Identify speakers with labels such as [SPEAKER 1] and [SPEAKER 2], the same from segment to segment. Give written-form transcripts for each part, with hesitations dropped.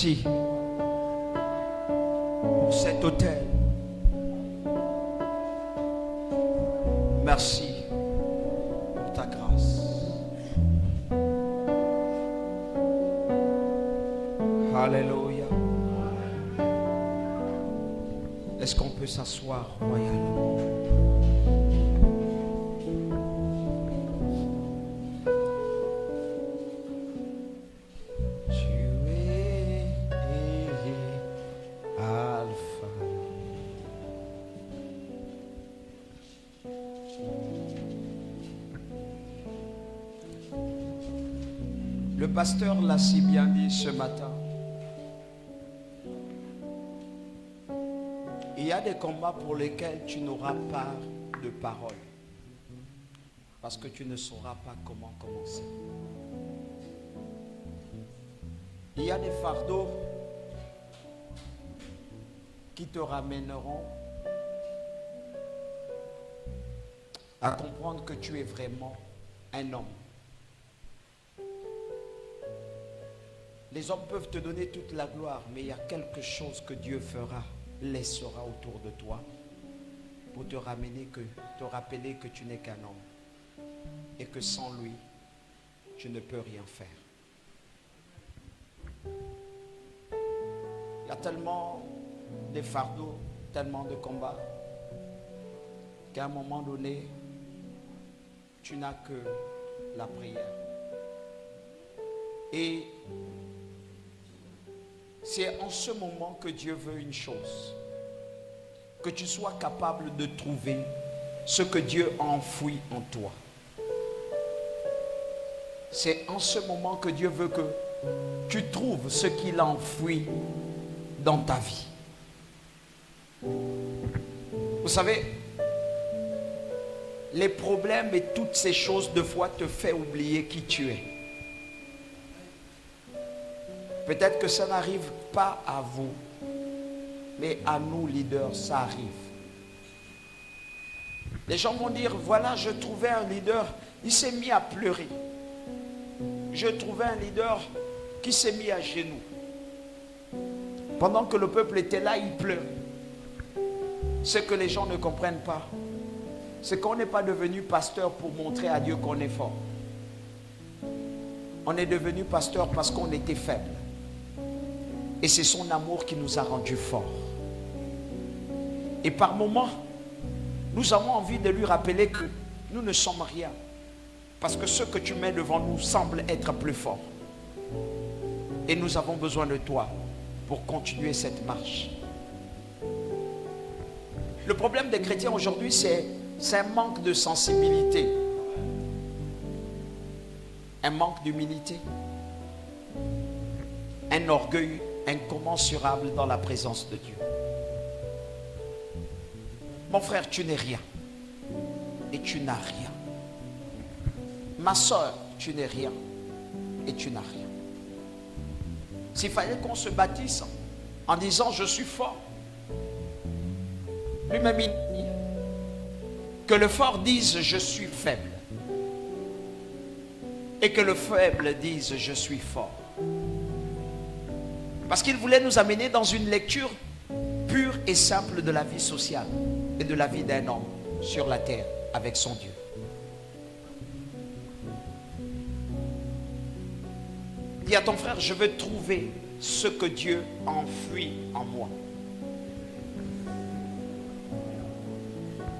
[SPEAKER 1] merci pour cet autel. Merci pour ta grâce. Alléluia. Est-ce qu'on peut s'asseoir royalement? Le pasteur l'a si bien dit ce matin. Il y a des combats pour lesquels tu n'auras pas de parole. Parce que tu ne sauras pas comment commencer. Il y a des fardeaux qui te ramèneront à comprendre que tu es vraiment un homme. Les hommes peuvent te donner toute la gloire, mais il y a quelque chose que Dieu fera, laissera autour de toi pour te rappeler que tu n'es qu'un homme et que sans lui, tu ne peux rien faire. Il y a tellement de fardeaux, tellement de combats qu'à un moment donné, tu n'as que la prière. Et c'est en ce moment que Dieu veut une chose, que tu sois capable de trouver ce que Dieu a enfoui en toi. C'est en ce moment que Dieu veut que tu trouves ce qu'il a enfoui dans ta vie. Vous savez, les problèmes et toutes ces choses de fois te font oublier qui tu es. Peut-être que ça n'arrive pas à vous, mais à nous leaders, ça arrive. Les gens vont dire, voilà, je trouvais un leader, il s'est mis à pleurer. Je trouvais un leader qui s'est mis à genoux. Pendant que le peuple était là, il pleurait. Ce que les gens ne comprennent pas, c'est qu'on n'est pas devenu pasteur pour montrer à Dieu qu'on est fort. On est devenu pasteur parce qu'on était faible. Et c'est son amour qui nous a rendus forts. Et par moments, nous avons envie de lui rappeler que nous ne sommes rien. Parce que ce que tu mets devant nous semble être plus fort. Et nous avons besoin de toi pour continuer cette marche. Le problème des chrétiens aujourd'hui, c'est un manque de sensibilité. Un manque d'humilité. Un orgueil incommensurable dans la présence de Dieu. Mon frère, tu n'es rien. Et tu n'as rien. Ma soeur, tu n'es rien. Et tu n'as rien. S'il fallait qu'on se bâtisse en disant je suis fort, lui-même il dit que le fort dise je suis faible. Et que le faible dise je suis fort. Parce qu'il voulait nous amener dans une lecture pure et simple de la vie sociale et de la vie d'un homme sur la terre avec son Dieu. Dis à ton frère, je veux trouver ce que Dieu a enfoui en moi.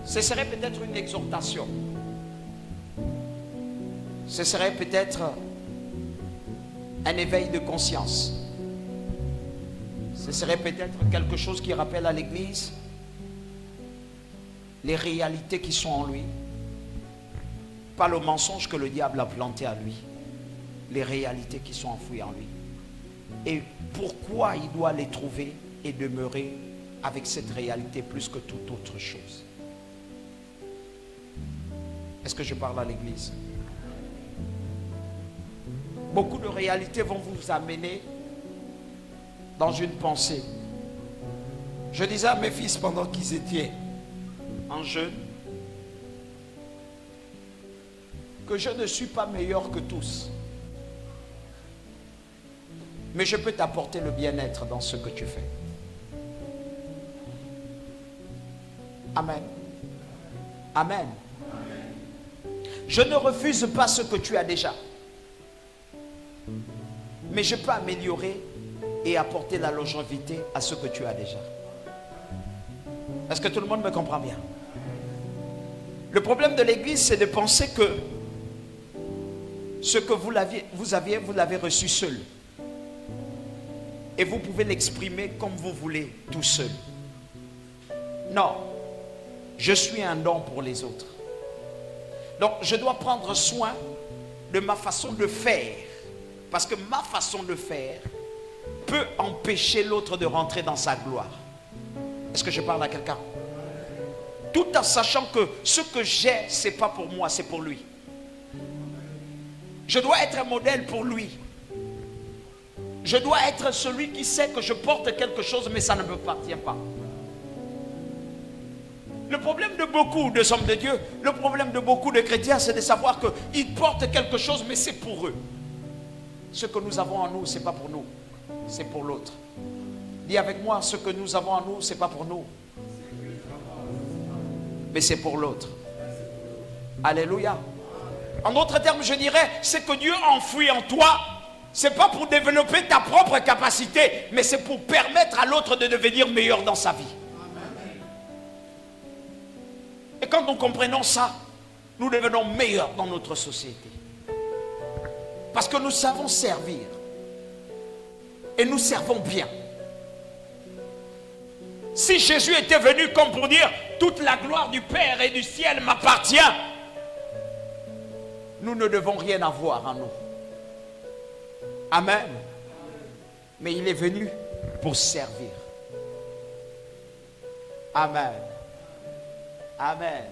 [SPEAKER 1] Ce serait peut-être une exhortation. Ce serait peut-être un éveil de conscience. Ce serait peut-être quelque chose qui rappelle à l'Église les réalités qui sont en lui. Pas le mensonge que le diable a planté à lui. Les réalités qui sont enfouies en lui. Et pourquoi il doit les trouver et demeurer avec cette réalité plus que toute autre chose. Est-ce que je parle à l'Église? Beaucoup de réalités vont vous amener dans une pensée. Je disais à mes fils pendant qu'ils étaient en jeûne que je ne suis pas meilleur que tous. Mais je peux t'apporter le bien-être dans ce que tu fais. Amen. Amen. Je ne refuse pas ce que tu as déjà. Mais je peux améliorer et apporter la longévité à ce que tu as déjà. Est-ce que tout le monde me comprend bien? Le problème de l'église, c'est de penser que ce que vous l'avez reçu seul. Et vous pouvez l'exprimer comme vous voulez, tout seul. Non. Je suis un don pour les autres. Donc, je dois prendre soin de ma façon de faire. Parce que ma façon de faire peut empêcher l'autre de rentrer dans sa gloire. Est-ce que je parle à quelqu'un? Tout en sachant que ce que j'ai, ce n'est pas pour moi, c'est pour lui. Je dois être un modèle pour lui. Je dois être celui qui sait que je porte quelque chose, mais ça ne me appartient pas. Le problème de beaucoup de hommes de Dieu, le problème de beaucoup de chrétiens, c'est de savoir qu'ils portent quelque chose, mais c'est pour eux. Ce que nous avons en nous, ce n'est pas pour nous, c'est pour l'autre. Dis avec moi, ce que nous avons en nous, ce n'est pas pour nous, mais c'est pour l'autre. Alléluia. En d'autres termes, je dirais, c'est que Dieu enfouit en toi. Ce n'est pas pour développer ta propre capacité, mais c'est pour permettre à l'autre de devenir meilleur dans sa vie. Et quand nous comprenons ça, nous devenons meilleurs dans notre société. Parce que nous savons servir. Et nous servons bien. Si Jésus était venu comme pour dire toute la gloire du Père et du ciel m'appartient, nous ne devons rien avoir en nous. Amen. Mais il est venu pour servir. Amen. Amen.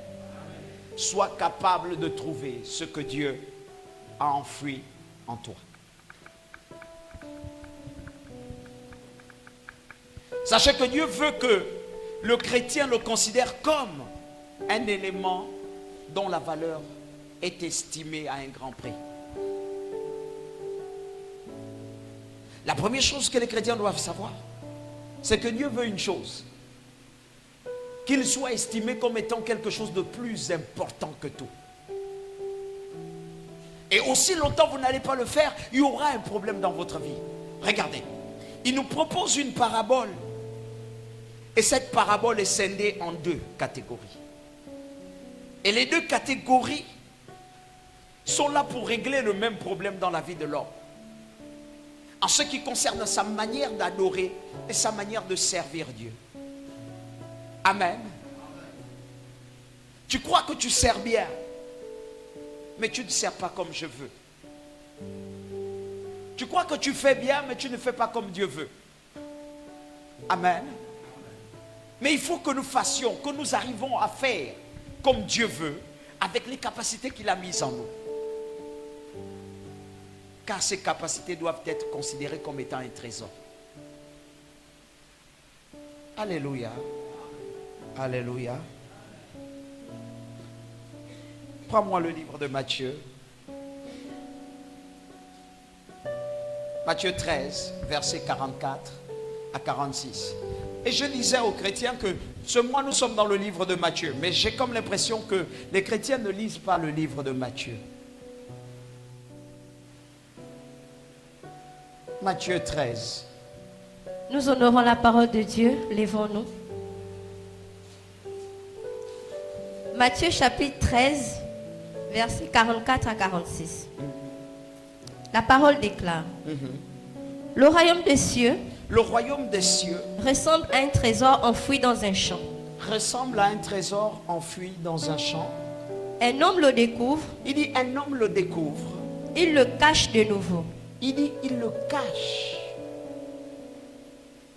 [SPEAKER 1] Sois capable de trouver ce que Dieu a enfoui en toi. Sachez que Dieu veut que le chrétien le considère comme un élément dont la valeur est estimée à un grand prix. La première chose que les chrétiens doivent savoir, c'est que Dieu veut une chose: qu'il soit estimé comme étant quelque chose de plus important que tout. Et aussi longtemps vous n'allez pas le faire, il y aura un problème dans votre vie. Regardez, il nous propose une parabole. Et cette parabole est scindée en deux catégories. Et les deux catégories sont là pour régler le même problème dans la vie de l'homme. En ce qui concerne sa manière d'adorer et sa manière de servir Dieu. Amen. Tu crois que tu sers bien, mais tu ne sers pas comme je veux. Tu crois que tu fais bien, mais tu ne fais pas comme Dieu veut. Amen. Mais il faut que nous fassions, que nous arrivons à faire comme Dieu veut, avec les capacités qu'il a mises en nous. Car ces capacités doivent être considérées comme étant un trésor. Alléluia. Alléluia. Prends-moi le livre de Matthieu. Matthieu 13, versets 44 à 46. Et je disais aux chrétiens que ce mois nous sommes dans le livre de Matthieu. Mais j'ai comme l'impression que les chrétiens ne lisent pas le livre de Matthieu. Matthieu 13.
[SPEAKER 2] Nous honorons la parole de Dieu. Lèvons-nous. Matthieu chapitre 13, versets 44 à 46. La parole déclare. Le royaume des cieux,
[SPEAKER 1] le royaume des cieux
[SPEAKER 2] ressemble à un trésor enfoui dans un champ.
[SPEAKER 1] Ressemble à un trésor enfoui dans un champ.
[SPEAKER 2] Un homme le découvre.
[SPEAKER 1] Il dit, un homme le découvre.
[SPEAKER 2] Il le cache de nouveau.
[SPEAKER 1] Il dit, il le cache.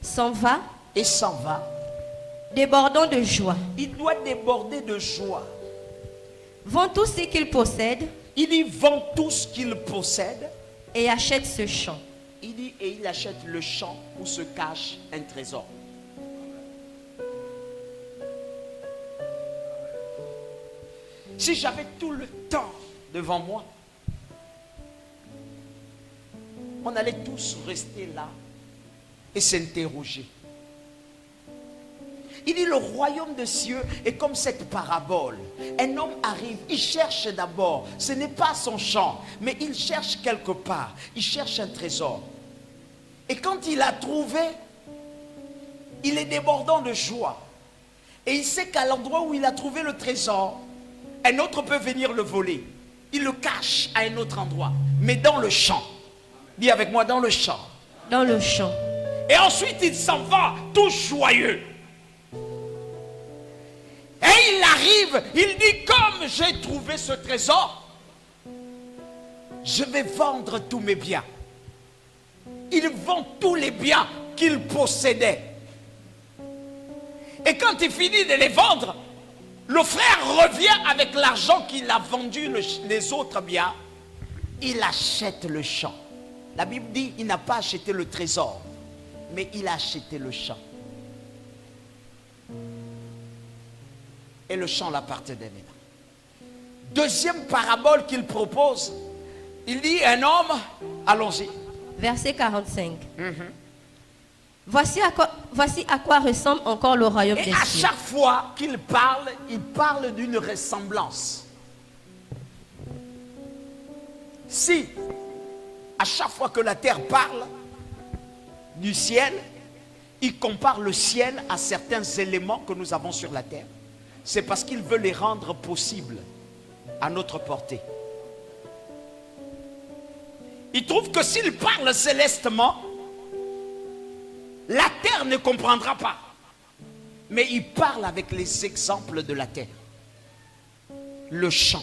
[SPEAKER 2] S'en va.
[SPEAKER 1] Et s'en va.
[SPEAKER 2] Débordant de joie.
[SPEAKER 1] Il doit déborder de joie.
[SPEAKER 2] Vend tout ce qu'il possède.
[SPEAKER 1] Il dit, vend tout ce qu'il possède.
[SPEAKER 2] Et achète ce champ.
[SPEAKER 1] Il dit, et il achète le champ où se cache un trésor. Si j'avais tout le temps devant moi, on allait tous rester là et s'interroger. Il dit, le royaume des cieux est comme cette parabole. Un homme arrive, il cherche d'abord, ce n'est pas son champ, mais il cherche quelque part, il cherche un trésor. Et quand il a trouvé, il est débordant de joie. Et il sait qu'à l'endroit où il a trouvé le trésor, un autre peut venir le voler. Il le cache à un autre endroit, mais dans le champ. Dis avec moi, dans le champ.
[SPEAKER 2] Dans le champ.
[SPEAKER 1] Et ensuite, il s'en va, tout joyeux. Et il arrive, il dit, comme j'ai trouvé ce trésor, je vais vendre tous mes biens. Il vend tous les biens qu'il possédait. Et quand il finit de les vendre, le frère revient avec l'argent qu'il a vendu les autres biens. Il achète le champ. La Bible dit, il n'a pas acheté le trésor, mais il a acheté le champ. Et le champ l'appartenait maintenant. Deuxième parabole qu'il propose, il dit, un homme, allons-y.
[SPEAKER 2] Verset 45. Voici à quoi ressemble encore le royaume des cieux.
[SPEAKER 1] Et à chaque fois qu'il parle, il parle d'une ressemblance. Si, à chaque fois que la terre parle du ciel, il compare le ciel à certains éléments que nous avons sur la terre. C'est parce qu'il veut les rendre possibles à notre portée. Il trouve que s'il parle célestement, la terre ne comprendra pas. Mais il parle avec les exemples de la terre. Le champ.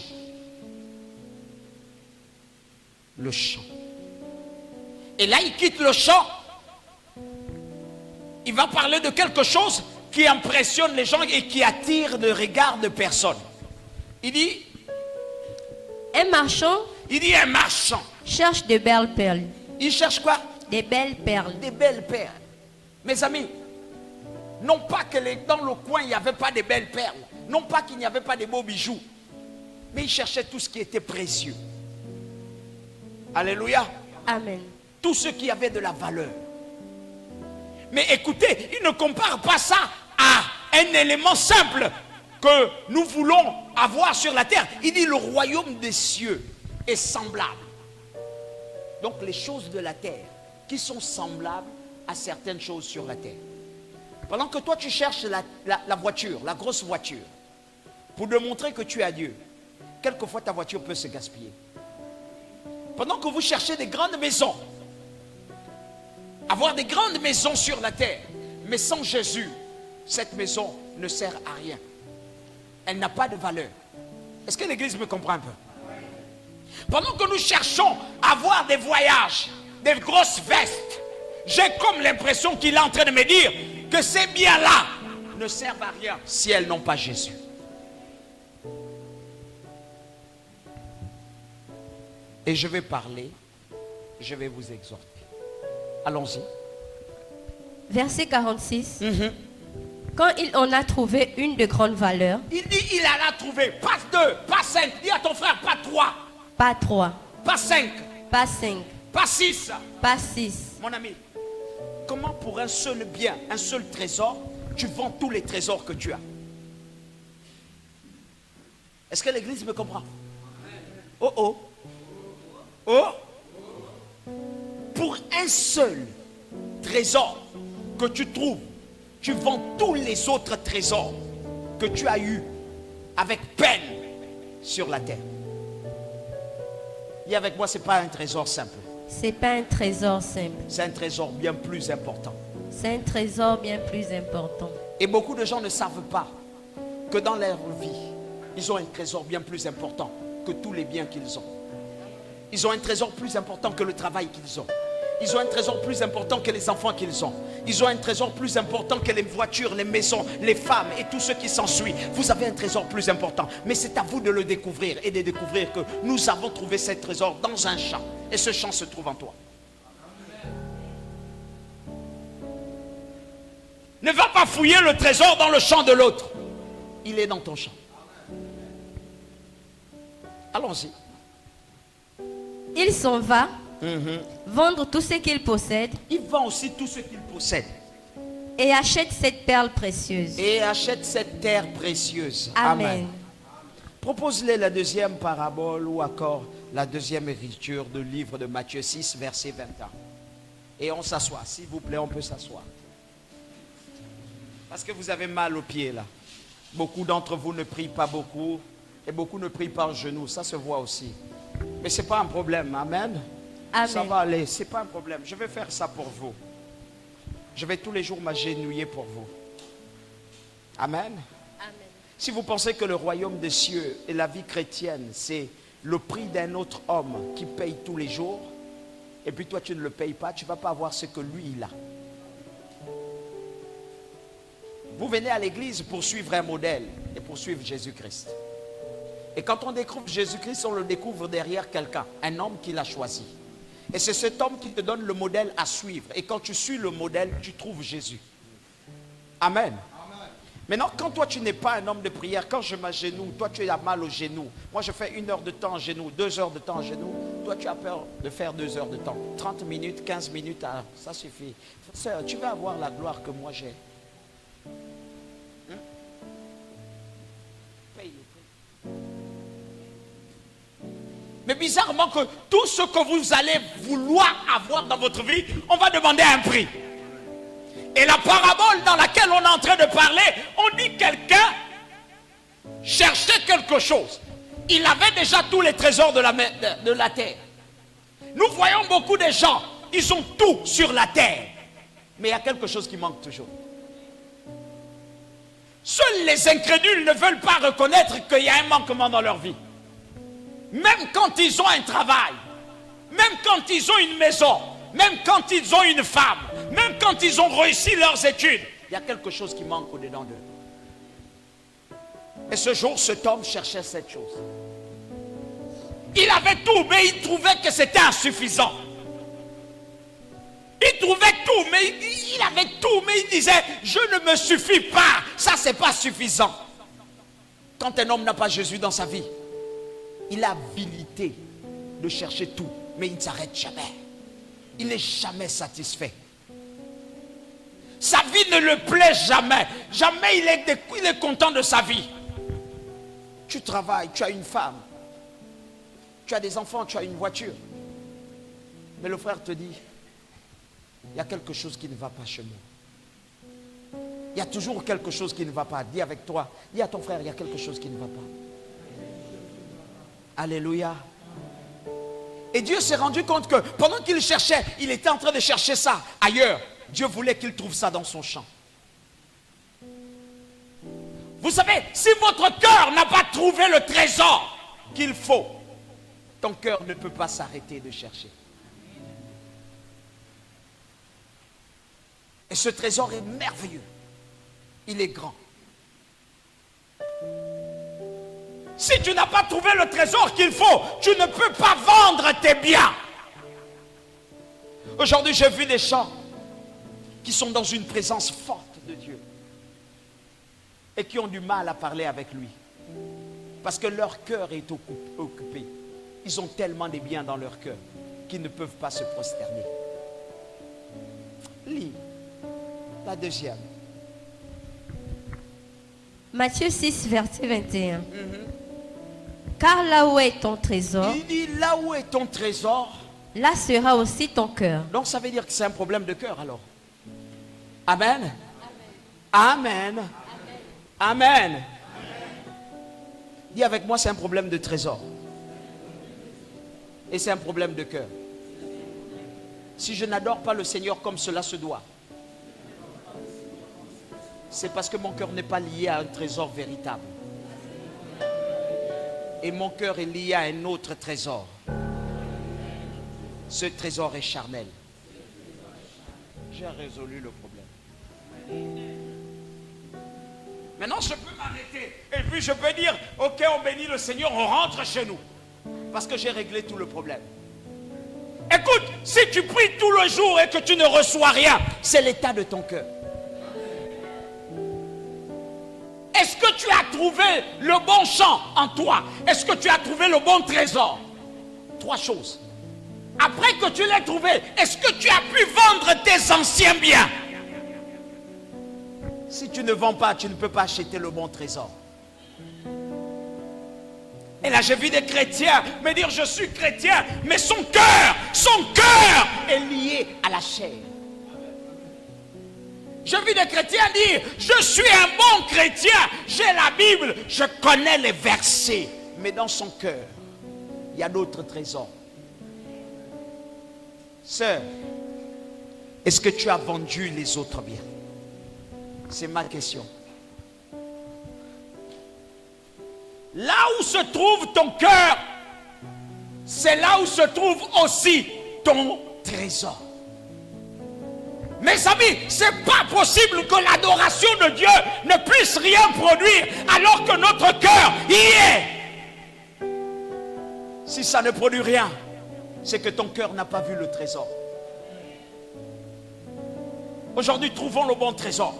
[SPEAKER 1] Le champ. Et là, il quitte le champ. Il va parler de quelque chose qui impressionne les gens et qui attire le regard de personne. Il dit,
[SPEAKER 2] un marchand,
[SPEAKER 1] un marchand
[SPEAKER 2] cherche de belles perles.
[SPEAKER 1] Il cherche quoi?
[SPEAKER 2] Des belles perles.
[SPEAKER 1] Des belles perles. Mes amis, non pas que dans le coin il n'y avait pas de belles perles, non pas qu'il n'y avait pas de beaux bijoux, mais il cherchait tout ce qui était précieux. Alléluia.
[SPEAKER 2] Amen.
[SPEAKER 1] Tout ce qui avait de la valeur. Mais écoutez, il ne compare pas ça à un élément simple que nous voulons avoir sur la terre. Il dit, le royaume des cieux est semblable. Donc les choses de la terre qui sont semblables à certaines choses sur la terre. Pendant que toi tu cherches la voiture, la grosse voiture, pour démontrer que tu es à Dieu, quelquefois ta voiture peut se gaspiller. Pendant que vous cherchez des grandes maisons, avoir des grandes maisons sur la terre, mais sans Jésus, cette maison ne sert à rien. Elle n'a pas de valeur. Est-ce que l'église me comprend un peu? Pendant que nous cherchons à avoir des voyages, des grosses vestes, j'ai comme l'impression qu'il est en train de me dire que ces biens-là ne servent à rien si elles n'ont pas Jésus. Et je vais parler, je vais vous exhorter. Allons-y.
[SPEAKER 2] Verset 46. Quand il en a trouvé une de grande valeur.
[SPEAKER 1] Il dit, il en a trouvé, pas 2, pas 5. Dis à ton frère, pas 3.
[SPEAKER 2] Pas 3.
[SPEAKER 1] Pas 5.
[SPEAKER 2] Pas 5.
[SPEAKER 1] Pas 6.
[SPEAKER 2] Pas 6.
[SPEAKER 1] Mon ami, comment pour un seul bien, un seul trésor, tu vends tous les trésors que tu as? Est-ce que l'église me comprend? Oh oh. Oh. Pour un seul trésor que tu trouves, tu vends tous les autres trésors que tu as eus avec peine sur la terre. Dis avec moi, ce n'est pas un trésor simple.
[SPEAKER 2] C'est pas un trésor simple.
[SPEAKER 1] C'est un trésor bien plus important.
[SPEAKER 2] C'est un trésor bien plus important.
[SPEAKER 1] Et beaucoup de gens ne savent pas que dans leur vie, ils ont un trésor bien plus important que tous les biens qu'ils ont. Ils ont un trésor plus important que le travail qu'ils ont. Ils ont un trésor plus important que les enfants qu'ils ont. Ils ont un trésor plus important que les voitures, les maisons, les femmes et tout ce qui s'ensuit. Vous avez un trésor plus important. Mais c'est à vous de le découvrir et de découvrir que nous avons trouvé ce trésor dans un champ. Et ce champ se trouve en toi. Ne va pas fouiller le trésor dans le champ de l'autre. Il est dans ton champ. Allons-y.
[SPEAKER 2] Il s'en va vendre tout ce qu'il possède
[SPEAKER 1] Il vend aussi tout ce qu'il possède.
[SPEAKER 2] et achète cette perle précieuse.
[SPEAKER 1] Et achète cette terre précieuse.
[SPEAKER 2] Amen.
[SPEAKER 1] Propose-les la deuxième parabole ou encore la deuxième écriture du livre de Matthieu 6, verset 21. Et on s'assoit. S'il vous plaît, on peut s'asseoir. Parce que vous avez mal aux pieds là. Beaucoup d'entre vous ne prient pas beaucoup. Et beaucoup ne prient pas en genoux. Ça se voit aussi. Mais ce n'est pas un problème. Amen.
[SPEAKER 2] Amen.
[SPEAKER 1] Ça va aller. Ce n'est pas un problème. Je vais faire ça pour vous. Je vais tous les jours m'agenouiller pour vous. Amen.
[SPEAKER 2] Amen.
[SPEAKER 1] Si vous pensez que le royaume des cieux et la vie chrétienne, c'est le prix d'un autre homme qui paye tous les jours, et puis toi tu ne le payes pas, tu ne vas pas avoir ce que lui il a. Vous venez à l'église pour suivre un modèle et pour suivre Jésus-Christ. Et quand on découvre Jésus-Christ, on le découvre derrière quelqu'un, un homme qui l'a choisi. Et c'est cet homme qui te donne le modèle à suivre. Et quand tu suis le modèle, tu trouves Jésus. Amen. Maintenant, quand toi tu n'es pas un homme de prière, quand je m'agenouille, toi tu as mal au genou. Moi je fais 1 heure de temps en genou, 2 heures de temps en genou. Toi tu as peur de faire 2 heures de temps. 30 minutes, 15 minutes, ça suffit. Sœur, tu vas avoir la gloire que moi j'ai. Paye. Mais bizarrement que tout ce que vous allez vouloir avoir dans votre vie, on va demander un prix. Et la parabole dans laquelle on est en train de parler, on dit quelqu'un cherchait quelque chose. Il avait déjà tous les trésors de la terre. Nous voyons beaucoup de gens, ils ont tout sur la terre. Mais il y a quelque chose qui manque toujours. Seuls les incrédules ne veulent pas reconnaître qu'il y a un manquement dans leur vie. Même quand ils ont un travail, même quand ils ont une maison, même quand ils ont une femme, même quand ils ont réussi leurs études, il y a quelque chose qui manque au-dedans d'eux. Et ce jour, cet homme cherchait cette chose. Il avait tout, mais il trouvait que c'était insuffisant. Il trouvait tout, mais il avait tout, mais il disait, je ne me suffis pas, ça c'est pas suffisant. Quand un homme n'a pas Jésus dans sa vie, il a habilité de chercher tout, mais il ne s'arrête jamais. Il n'est jamais satisfait. Sa vie ne le plaît jamais. Jamais il est content de sa vie. Tu travailles, tu as une femme, tu as des enfants, tu as une voiture. Mais le frère te dit, il y a quelque chose qui ne va pas chez moi. Il y a toujours quelque chose qui ne va pas. Dis avec toi, dis à ton frère, il y a quelque chose qui ne va pas. Alléluia. Et Dieu s'est rendu compte que pendant qu'il cherchait, il était en train de chercher ça ailleurs. Dieu voulait qu'il trouve ça dans son champ. Vous savez, si votre cœur n'a pas trouvé le trésor qu'il faut, ton cœur ne peut pas s'arrêter de chercher. Et ce trésor est merveilleux. Il est grand. Si tu n'as pas trouvé le trésor qu'il faut, tu ne peux pas vendre tes biens. Aujourd'hui, j'ai vu des gens qui sont dans une présence forte de Dieu et qui ont du mal à parler avec lui parce que leur cœur est occupé. Ils ont tellement de biens dans leur cœur qu'ils ne peuvent pas se prosterner. Lis la deuxième.
[SPEAKER 2] Matthieu 6, verset 21. Car là où est ton trésor,
[SPEAKER 1] Il dit là où est ton trésor.
[SPEAKER 2] là sera aussi ton cœur.
[SPEAKER 1] Donc ça veut dire que c'est un problème de cœur alors. Amen. Amen. Amen. Dis avec moi, c'est un problème de trésor. Et c'est un problème de cœur. Si je n'adore pas le Seigneur comme cela se doit, c'est parce que mon cœur n'est pas lié à un trésor véritable. Et mon cœur est lié à un autre trésor. Ce trésor est charnel. J'ai résolu le problème. Maintenant, je peux m'arrêter. Et puis, je peux dire, ok, on bénit le Seigneur, on rentre chez nous. Parce que j'ai réglé tout le problème. Écoute, si tu pries tout le jour et que tu ne reçois rien, c'est l'état de ton cœur. Est-ce que tu as trouvé le bon champ en toi? Est-ce que tu as trouvé le bon trésor? 3 choses. Après que tu l'aies trouvé, est-ce que tu as pu vendre tes anciens biens? Si tu ne vends pas, tu ne peux pas acheter le bon trésor. Et là, j'ai vu des chrétiens me dire, je suis chrétien, mais son cœur est lié à la chair. J'ai vu des chrétiens dire, je suis un bon chrétien, j'ai la Bible, je connais les versets. Mais dans son cœur, il y a d'autres trésors. Sœur, est-ce que tu as vendu les autres biens? C'est ma question. Là où se trouve ton cœur, c'est là où se trouve aussi ton trésor. Mes amis, c'est pas possible que l'adoration de Dieu ne puisse rien produire alors que notre cœur y est. Si ça ne produit rien, c'est que ton cœur n'a pas vu le trésor. Aujourd'hui, trouvons le bon trésor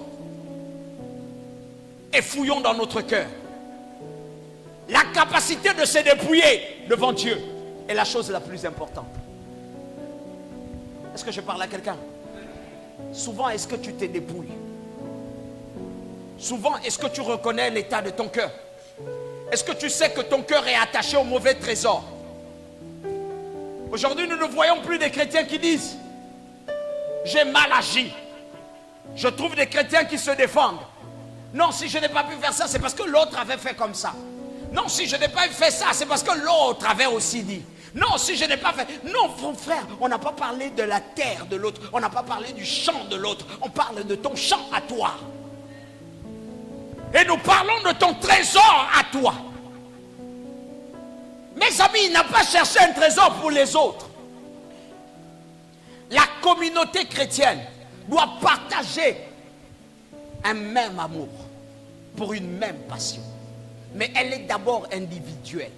[SPEAKER 1] et fouillons dans notre cœur. La capacité de se dépouiller devant Dieu est la chose la plus importante. Est-ce que je parle à quelqu'un? Souvent, est-ce que tu te dépouilles? Souvent, est-ce que tu reconnais l'état de ton cœur? Est-ce que tu sais que ton cœur est attaché au mauvais trésor? Aujourd'hui, nous ne voyons plus des chrétiens qui disent « J'ai mal agi ». Je trouve des chrétiens qui se défendent. Non, si je n'ai pas pu faire ça, c'est parce que l'autre avait fait comme ça. Non, si je n'ai pas fait ça, c'est parce que l'autre avait aussi dit. Non, si je n'ai pas fait... Non, mon frère, on n'a pas parlé de la terre de l'autre. On n'a pas parlé du champ de l'autre. On parle de ton champ à toi. Et nous parlons de ton trésor à toi. Mes amis, il n'a pas cherché un trésor pour les autres. La communauté chrétienne doit partager un même amour pour une même passion. Mais elle est d'abord individuelle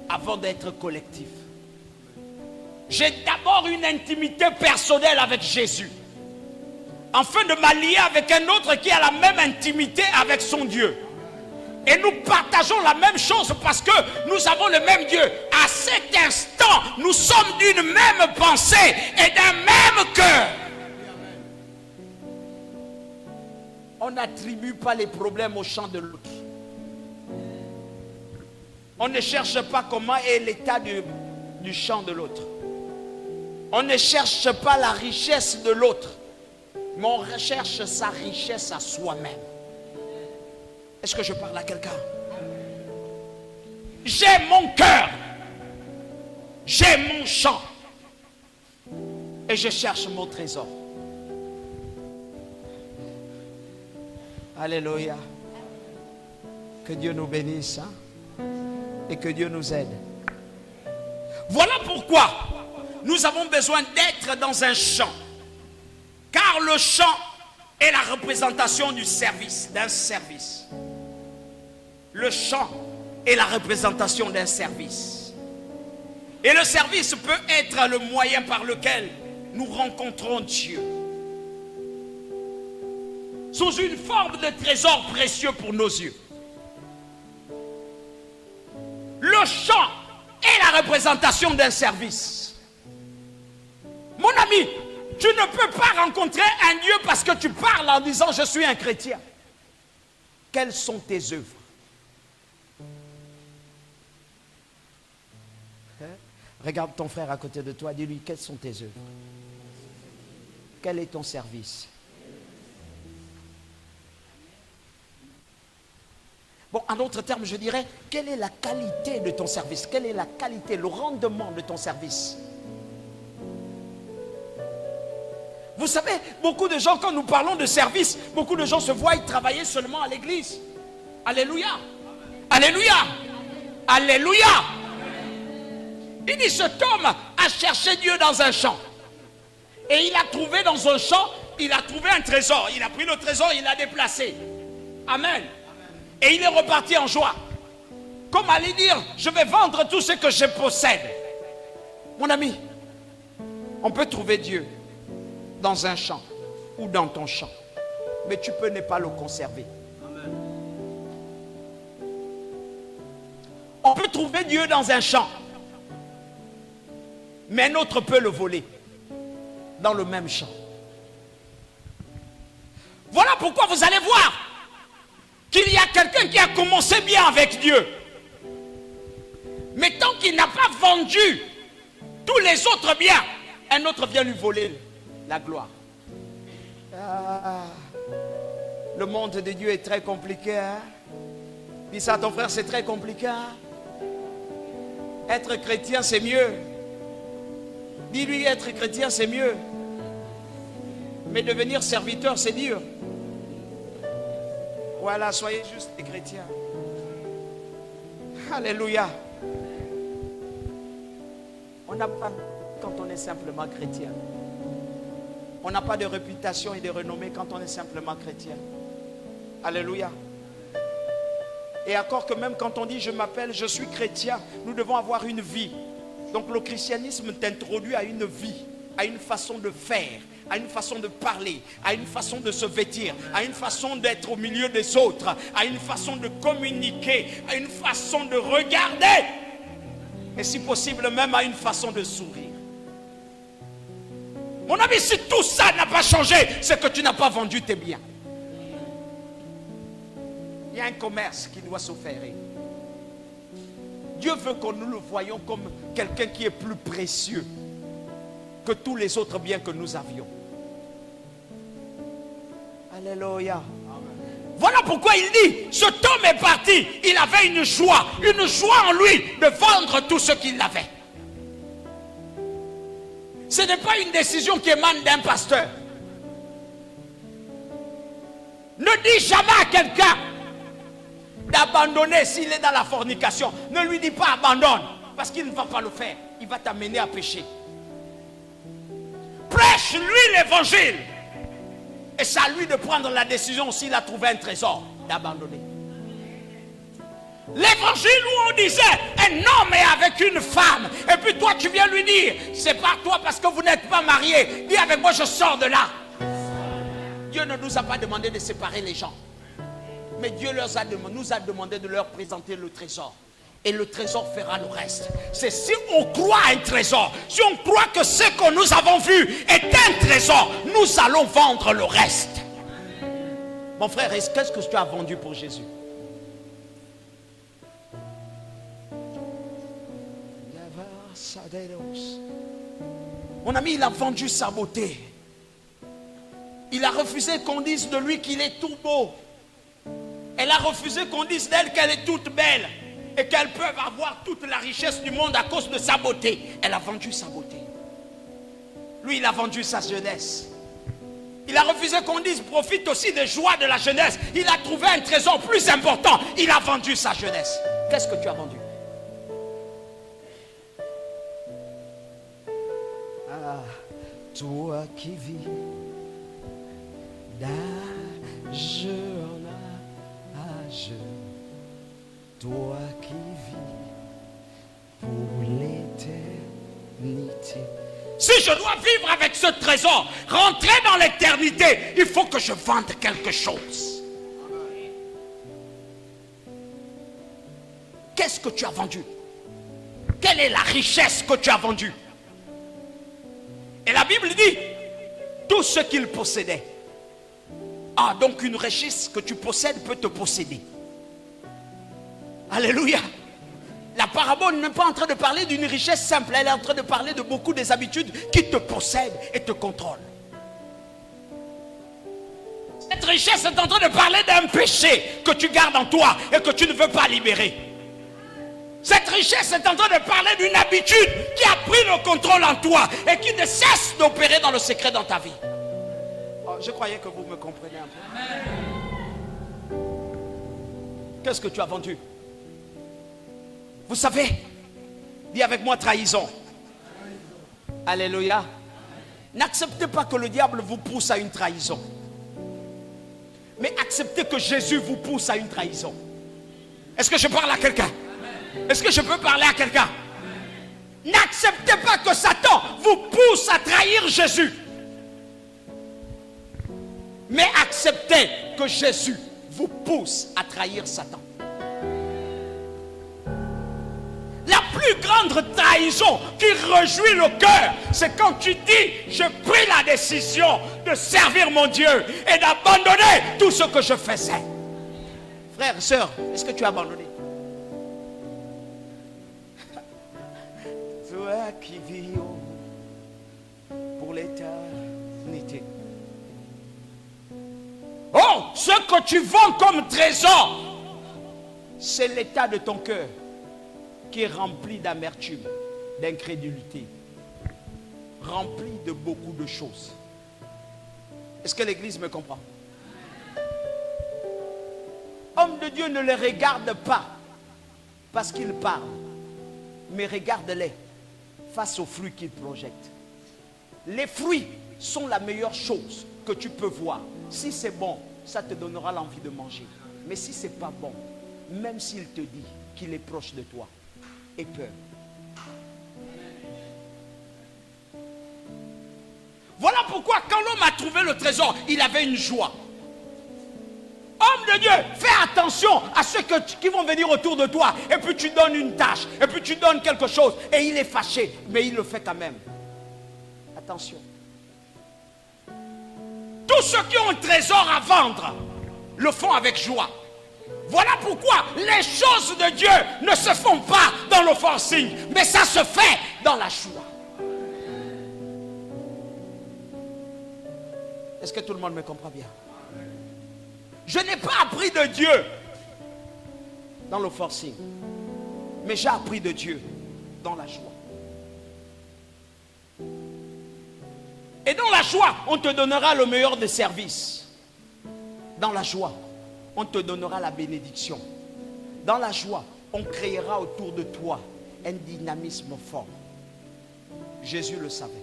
[SPEAKER 1] avant d'être collective. J'ai d'abord une intimité personnelle avec Jésus afin de m'allier avec un autre qui a la même intimité avec son Dieu. Et nous partageons la même chose parce que nous avons le même Dieu. À cet instant, nous sommes d'une même pensée et d'un même cœur. On n'attribue pas les problèmes au champ de l'autre. On ne cherche pas comment est l'état du champ de l'autre. On ne cherche pas la richesse de l'autre, mais on recherche sa richesse à soi-même. Est-ce que je parle à quelqu'un? J'ai mon cœur, j'ai mon champ, et je cherche mon trésor. Alléluia. Que Dieu nous bénisse, hein? Et que Dieu nous aide. Voilà pourquoi nous avons besoin d'être dans un champ. Car le champ est la représentation du service, d'un service. Le champ est la représentation d'un service. Et le service peut être le moyen par lequel nous rencontrons Dieu. Sous une forme de trésor précieux pour nos yeux. Le chant est la représentation d'un service. Mon ami, tu ne peux pas rencontrer un Dieu parce que tu parles en disant je suis un chrétien. Quelles sont tes œuvres? Regarde ton frère à côté de toi, dis-lui quelles sont tes œuvres? Quel est ton service? Bon, en d'autres termes, je dirais, quelle est la qualité de ton service? Quelle est la qualité, le rendement de ton service? Vous savez, beaucoup de gens, quand nous parlons de service, beaucoup de gens se voient travailler seulement à l'église. Alléluia. Alléluia. Alléluia. Il dit, cet homme a cherché Dieu dans un champ. Et il a trouvé dans un champ, il a trouvé un trésor. Il a pris le trésor, il l'a déplacé. Amen. Et il est reparti en joie. Comme aller dire, je vais vendre tout ce que je possède. Mon ami, on peut trouver Dieu dans un champ ou dans ton champ. Mais tu peux ne pas le conserver. On peut trouver Dieu dans un champ. mais un autre peut le voler dans le même champ. Voilà pourquoi vous allez voir qu'il y a quelqu'un qui a commencé bien avec Dieu. Mais tant qu'il n'a pas vendu tous les autres biens, un autre vient lui voler la gloire. Le monde de Dieu est très compliqué. Hein? Dis ça à ton frère, c'est très compliqué. Hein? Être chrétien, c'est mieux. Dis-lui, être chrétien, c'est mieux. Mais devenir serviteur, c'est dur. Voilà, soyez juste des chrétiens. Alléluia. On n'a pas quand on est simplement chrétien. On n'a pas de réputation et de renommée quand on est simplement chrétien. Alléluia. Et encore que même quand on dit je m'appelle, je suis chrétien, nous devons avoir une vie. Donc le christianisme t'introduit à une vie, à une façon de faire, à une façon de parler, à une façon de se vêtir, à une façon d'être au milieu des autres, à une façon de communiquer, à une façon de regarder. Et si possible même à une façon de sourire. Mon ami, si tout ça n'a pas changé, c'est que tu n'as pas vendu tes biens. Il y a un commerce qui doit s'opérer. Dieu veut que nous le voyions comme quelqu'un qui est plus précieux que tous les autres biens que nous avions. Alléluia. Voilà pourquoi il dit, cet homme est parti, il avait une joie en lui de vendre tout ce qu'il avait. Ce n'est pas une décision qui émane d'un pasteur. Ne dis jamais à quelqu'un d'abandonner s'il est dans la fornication. Ne lui dis pas abandonne, parce qu'il ne va pas le faire. Il va t'amener à pécher. Prêche-lui l'évangile. Et c'est à lui de prendre la décision s'il a trouvé un trésor, d'abandonner. L'évangile où on disait un homme est avec une femme, et puis toi tu viens lui dire c'est pas toi parce que vous n'êtes pas mariés, dis avec moi je sors de là. Dieu ne nous a pas demandé de séparer les gens, mais Dieu nous a demandé de leur présenter le trésor, et le trésor fera le reste. C'est si on croit à un trésor, si on croit que ce que nous avons vu est un trésor, nous allons vendre le reste. Mon frère, qu'est-ce que tu as vendu pour Jésus? Mon ami, il a vendu sa beauté. Il a refusé qu'on dise de lui qu'il est tout beau. Elle a refusé qu'on dise d'elle qu'elle est toute belle et qu'elle peut avoir toute la richesse du monde à cause de sa beauté. Elle a vendu sa beauté. Lui, il a vendu sa jeunesse. Il a refusé qu'on dise profite aussi des joies de la jeunesse. Il a trouvé un trésor plus important. Il a vendu sa jeunesse. Qu'est-ce que tu as vendu? Toi qui vis d'âge en âge, toi qui vis pour l'éternité. Si je dois vivre avec ce trésor, rentrer dans l'éternité, il faut que je vende quelque chose. Qu'est-ce que tu as vendu? Quelle est la richesse que tu as vendue? Et la Bible dit, tout ce qu'il possédait. Ah, donc une richesse que tu possèdes peut te posséder. Alléluia. La parabole n'est pas en train de parler d'une richesse simple, elle est en train de parler de beaucoup des habitudes qui te possèdent et te contrôlent. Cette richesse est en train de parler d'un péché que tu gardes en toi et que tu ne veux pas libérer. Cette richesse est en train de parler d'une habitude qui a pris le contrôle en toi et qui ne cesse d'opérer dans le secret dans ta vie. Oh, je croyais que vous me comprenez un peu. Qu'est-ce que tu as vendu? Vous savez, dis avec moi trahison. Alléluia. N'acceptez pas que le diable vous pousse à une trahison, mais acceptez que Jésus vous pousse à une trahison. Est-ce que je parle à quelqu'un? Est-ce que je peux parler à quelqu'un? N'acceptez pas que Satan vous pousse à trahir Jésus, mais acceptez que Jésus vous pousse à trahir Satan. La plus plus grande trahison qui réjouit le cœur, c'est quand tu dis, j'ai pris la décision de servir mon Dieu et d'abandonner tout ce que je faisais. Frère, sœur, est-ce que tu as abandonné? Toi qui vis pour l'éternité. Oh, ce que tu vends comme trésor, c'est l'état de ton cœur qui est rempli d'amertume, d'incrédulité, rempli de beaucoup de choses. Est-ce que l'église me comprend? Homme de Dieu ne les regarde pas parce qu'ils parlent, mais regarde-les face aux fruits qu'ils projettent. Les fruits sont la meilleure chose que tu peux voir. Si c'est bon, ça te donnera l'envie de manger. Mais si c'est pas bon, même s'il te dit qu'il est proche de toi, aie peur. Voilà pourquoi quand l'homme a trouvé le trésor, il avait une joie. Homme de Dieu, fais attention à ceux qui vont venir autour de toi. Et puis tu donnes une tâche, et puis tu donnes quelque chose. Et il est fâché, mais il le fait quand même. Attention. Tous ceux qui ont un trésor à vendre le font avec joie. Voilà pourquoi les choses de Dieu ne se font pas dans le forcing, mais ça se fait dans la joie. Est-ce que tout le monde me comprend bien? Je n'ai pas appris de Dieu dans le forcing, mais j'ai appris de Dieu dans la joie. Et dans la joie, on te donnera le meilleur des services. Dans la joie, on te donnera la bénédiction. Dans la joie, on créera autour de toi un dynamisme fort. Jésus le savait.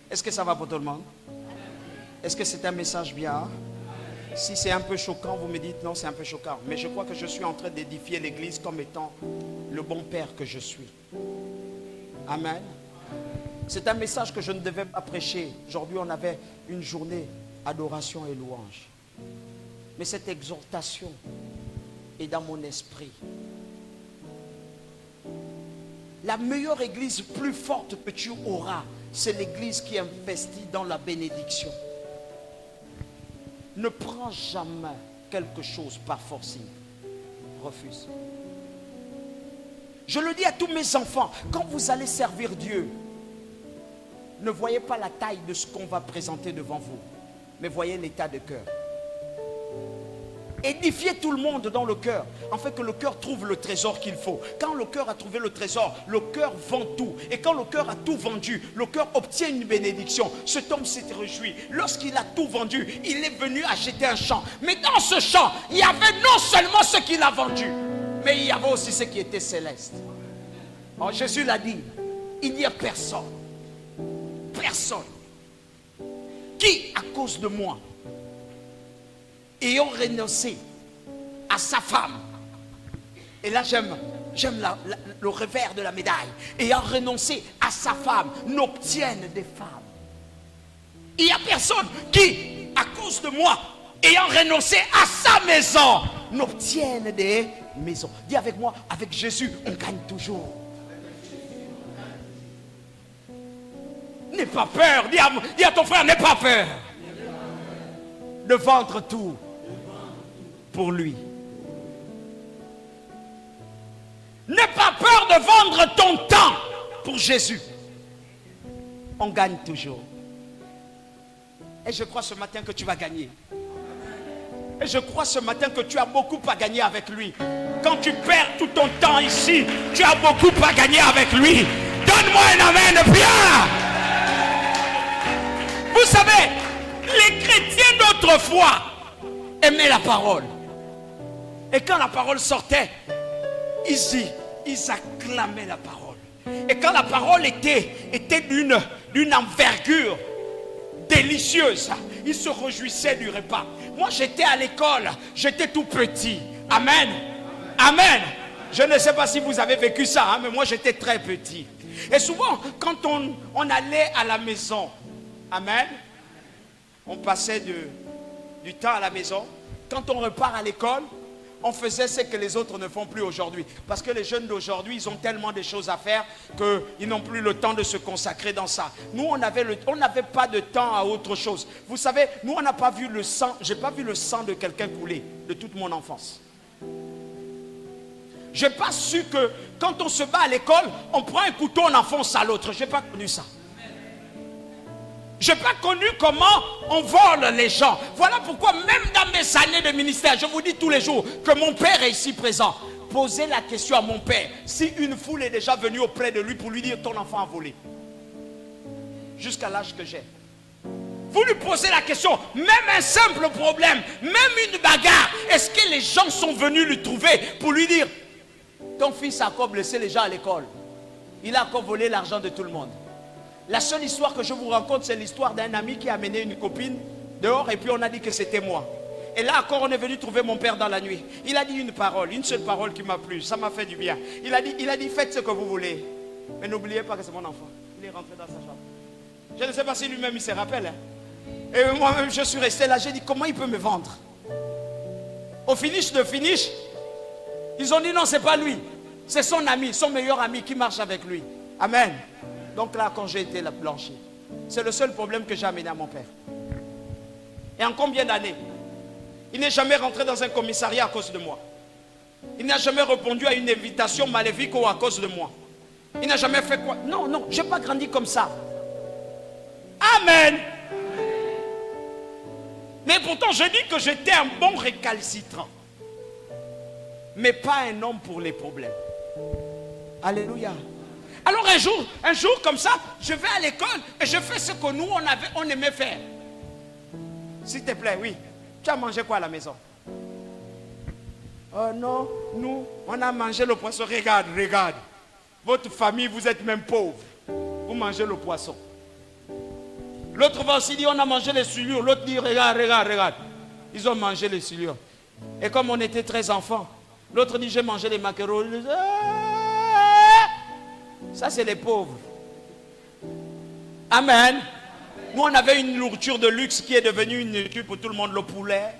[SPEAKER 1] Est-ce que ça va pour tout le monde? Est-ce que c'est un message bien? Si c'est un peu choquant, vous me dites non, c'est un peu choquant. Mais je crois que je suis en train d'édifier l'église comme étant le bon père que je suis. Amen. C'est un message que je ne devais pas prêcher. Aujourd'hui, on avait une journée adoration et louange. Mais cette exhortation est dans mon esprit. La meilleure église plus forte que tu auras, c'est l'église qui investit dans la bénédiction. Ne prends jamais quelque chose par forcing. Refuse. Je le dis à tous mes enfants, quand vous allez servir Dieu, ne voyez pas la taille de ce qu'on va présenter devant vous, mais voyez l'état de cœur. Édifiez tout le monde dans le cœur, afin que le cœur trouve le trésor qu'il faut. Quand le cœur a trouvé le trésor, le cœur vend tout. Et quand le cœur a tout vendu, le cœur obtient une bénédiction. Cet homme s'est réjoui. Lorsqu'il a tout vendu, il est venu acheter un champ. Mais dans ce champ, il y avait non seulement ce qu'il a vendu, mais il y avait aussi ce qui était céleste. Alors Jésus l'a dit, il n'y a personne qui, à cause de moi, ayant renoncé à sa femme, et là j'aime le revers de la médaille, ayant renoncé à sa femme, n'obtienne des femmes. Il n'y a personne qui, à cause de moi, ayant renoncé à sa maison, n'obtienne des maisons. Dis avec moi, avec Jésus, on gagne toujours. N'aie pas peur, dis à ton frère, n'aie pas peur de vendre tout pour lui. N'aie pas peur de vendre ton temps pour Jésus. On gagne toujours. Et je crois ce matin que tu vas gagner. Et je crois ce matin que tu as beaucoup à gagner avec lui. Quand tu perds tout ton temps ici, tu as beaucoup à gagner avec lui. Donne-moi un amen bien. Vous savez, les chrétiens d'autrefois aimaient la parole. Et quand la parole sortait, ils acclamaient la parole. Et quand la parole était d'une envergure délicieuse, ils se réjouissaient du repas. Moi, j'étais à l'école, j'étais tout petit. Amen. Amen. Je ne sais pas si vous avez vécu ça, hein, mais moi, j'étais très petit. Et souvent, quand on allait à la maison, amen, on passait du temps à la maison. quand on repart à l'école, on faisait ce que les autres ne font plus aujourd'hui. Parce que les jeunes d'aujourd'hui, ils ont tellement de choses à faire qu'ils n'ont plus le temps de se consacrer dans ça. Nous, on n'avait pas de temps à autre chose. Vous savez, nous, on n'a pas vu le sang. Je n'ai pas vu le sang de quelqu'un couler de toute mon enfance. Je n'ai pas su que quand on se bat à l'école, on prend un couteau, on enfonce à l'autre. Je n'ai pas connu ça. Je n'ai pas connu comment on vole les gens. Voilà pourquoi même dans mes années de ministère, je vous dis tous les jours que mon père est ici présent. Posez la question à mon père. Si une foule est déjà venue auprès de lui pour lui dire ton enfant a volé. Jusqu'à l'âge que j'ai. Vous lui posez la question, même un simple problème, même une bagarre. Est-ce que les gens sont venus lui trouver pour lui dire ton fils a encore blessé les gens à l'école. Il a encore volé l'argent de tout le monde. La seule histoire que je vous raconte, c'est l'histoire d'un ami qui a amené une copine dehors et puis on a dit que c'était moi. Et là encore, on est venu trouver mon père dans la nuit. Il a dit une parole, une seule parole qui m'a plu. Ça m'a fait du bien. Il a dit, faites ce que vous voulez. Mais n'oubliez pas que c'est mon enfant. Il est rentré dans sa chambre. Je ne sais pas si lui-même il se rappelle. Hein. Et moi-même, je suis resté là. J'ai dit, comment il peut me vendre? Au finish de finish, ils ont dit non, c'est pas lui. C'est son ami, son meilleur ami qui marche avec lui. Amen. Donc là, quand j'ai été blanchi, c'est le seul problème que j'ai amené à mon père. Et en combien d'années? Il n'est jamais rentré dans un commissariat à cause de moi. Il n'a jamais répondu à une invitation maléfique ou à cause de moi. Il n'a jamais fait quoi? Non, non, je n'ai pas grandi comme ça. Amen. Mais pourtant, je dis que j'étais un bon récalcitrant. Mais pas un homme pour les problèmes. Alléluia. Alors un jour comme ça, je vais à l'école et je fais ce que nous, on aimait faire. S'il te plaît, oui. Tu as mangé quoi à la maison? Oh non, nous, on a mangé le poisson. Regarde, regarde. Votre famille, vous êtes même pauvres. Vous mangez le poisson. L'autre va aussi dire, on a mangé les souillures. L'autre dit, regarde, regarde, regarde. Ils ont mangé les souillures. Et comme on était 13 enfants, l'autre dit, j'ai mangé les maquereaux. Ça, c'est les pauvres. Amen. Nous, on avait une nourriture de luxe qui est devenue une nourriture pour tout le monde. Le poulet.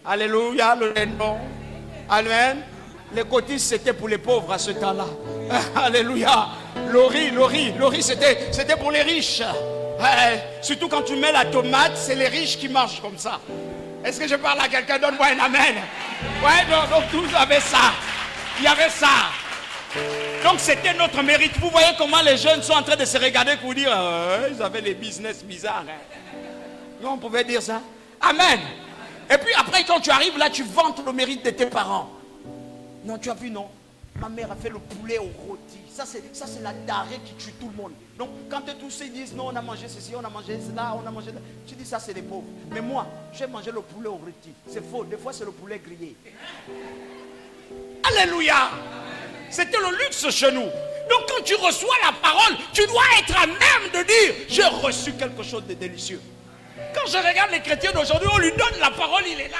[SPEAKER 1] Alléluia, le lendon. Amen. Les cotistes, c'était pour les pauvres à ce temps-là. Alléluia. Le riz, c'était pour les riches. Surtout quand tu mets la tomate, c'est les riches qui mangent comme ça. Est-ce que je parle à quelqu'un? Donne-moi un amen. Ouais, donc tous avaient ça. Il y avait ça. Donc c'était notre mérite. Vous voyez comment les jeunes sont en train de se regarder pour dire ils avaient les business bizarres. Non, on pouvait dire ça. Amen. Et puis après, quand tu arrives là, tu vantes le mérite de tes parents. Non, tu as vu, non? Ma mère a fait le poulet au rôti. Ça, c'est la darée qui tue tout le monde. Donc, quand tous ils disent non, on a mangé ceci, on a mangé cela, on a mangé cela. Tu dis ça, c'est les pauvres. Mais moi, j'ai mangé le poulet au rôti. C'est faux. Des fois, c'est le poulet grillé. Alléluia. C'était le luxe chez nous. Donc, quand tu reçois la parole, tu dois être à même de dire j'ai reçu quelque chose de délicieux. Quand je regarde les chrétiens d'aujourd'hui, on lui donne la parole, il est là,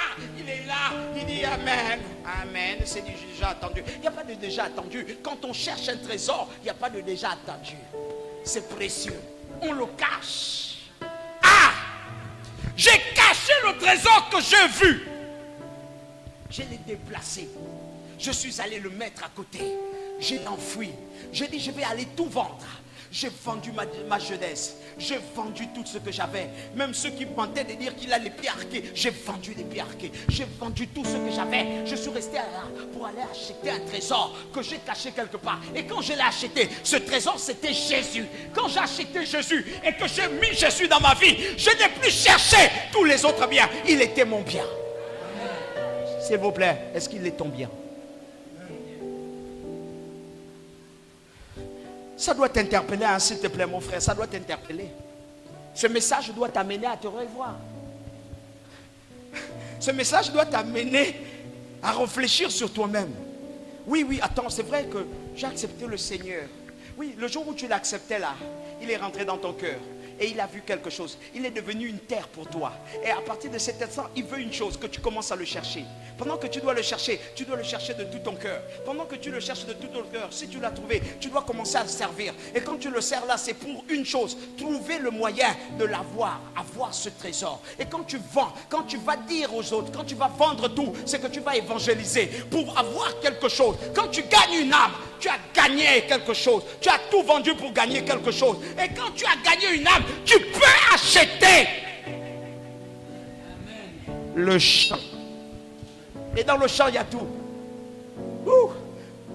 [SPEAKER 1] il dit Amen, Amen, c'est déjà attendu. Il n'y a pas de déjà attendu. Quand on cherche un trésor, il n'y a pas de déjà attendu. C'est précieux. On le cache. Ah! J'ai caché le trésor que j'ai vu. Je l'ai déplacé. Je suis allé le mettre à côté. J'ai enfui. J'ai dit, je vais aller tout vendre. J'ai vendu ma jeunesse. J'ai vendu tout ce que j'avais. Même ceux qui mentaient de dire qu'il a les pieds arqués. J'ai vendu les pieds arqués. J'ai vendu tout ce que j'avais. Je suis resté là pour aller acheter un trésor que j'ai caché quelque part. Et quand je l'ai acheté, ce trésor c'était Jésus. Quand j'ai acheté Jésus et que j'ai mis Jésus dans ma vie, je n'ai plus cherché tous les autres biens. Il était mon bien. S'il vous plaît, est-ce qu'il est ton bien? Ça doit t'interpeller, hein, s'il te plaît, mon frère. Ça doit t'interpeller. Ce message doit t'amener à te revoir. Ce message doit t'amener à réfléchir sur toi-même. Oui, oui, attends, c'est vrai que j'ai accepté le Seigneur. Oui, le jour où tu l'acceptais là, il est rentré dans ton cœur. et il a vu quelque chose. Il est devenu une terre pour toi. Et à partir de cet instant, il veut une chose, que tu commences à le chercher. Pendant que tu dois le chercher de tout ton cœur. Pendant que tu le cherches de tout ton cœur, si tu l'as trouvé, tu dois commencer à le servir. Et quand tu le sers là, c'est pour une chose, trouver le moyen de l'avoir, avoir ce trésor. Et quand tu vends, quand tu vas dire aux autres, quand tu vas vendre tout, c'est que tu vas évangéliser pour avoir quelque chose. Quand tu gagnes une âme, tu as gagné quelque chose. Tu as tout vendu pour gagner quelque chose. Et quand tu as gagné une âme, tu peux acheter le champ. Et dans le champ, il y a tout.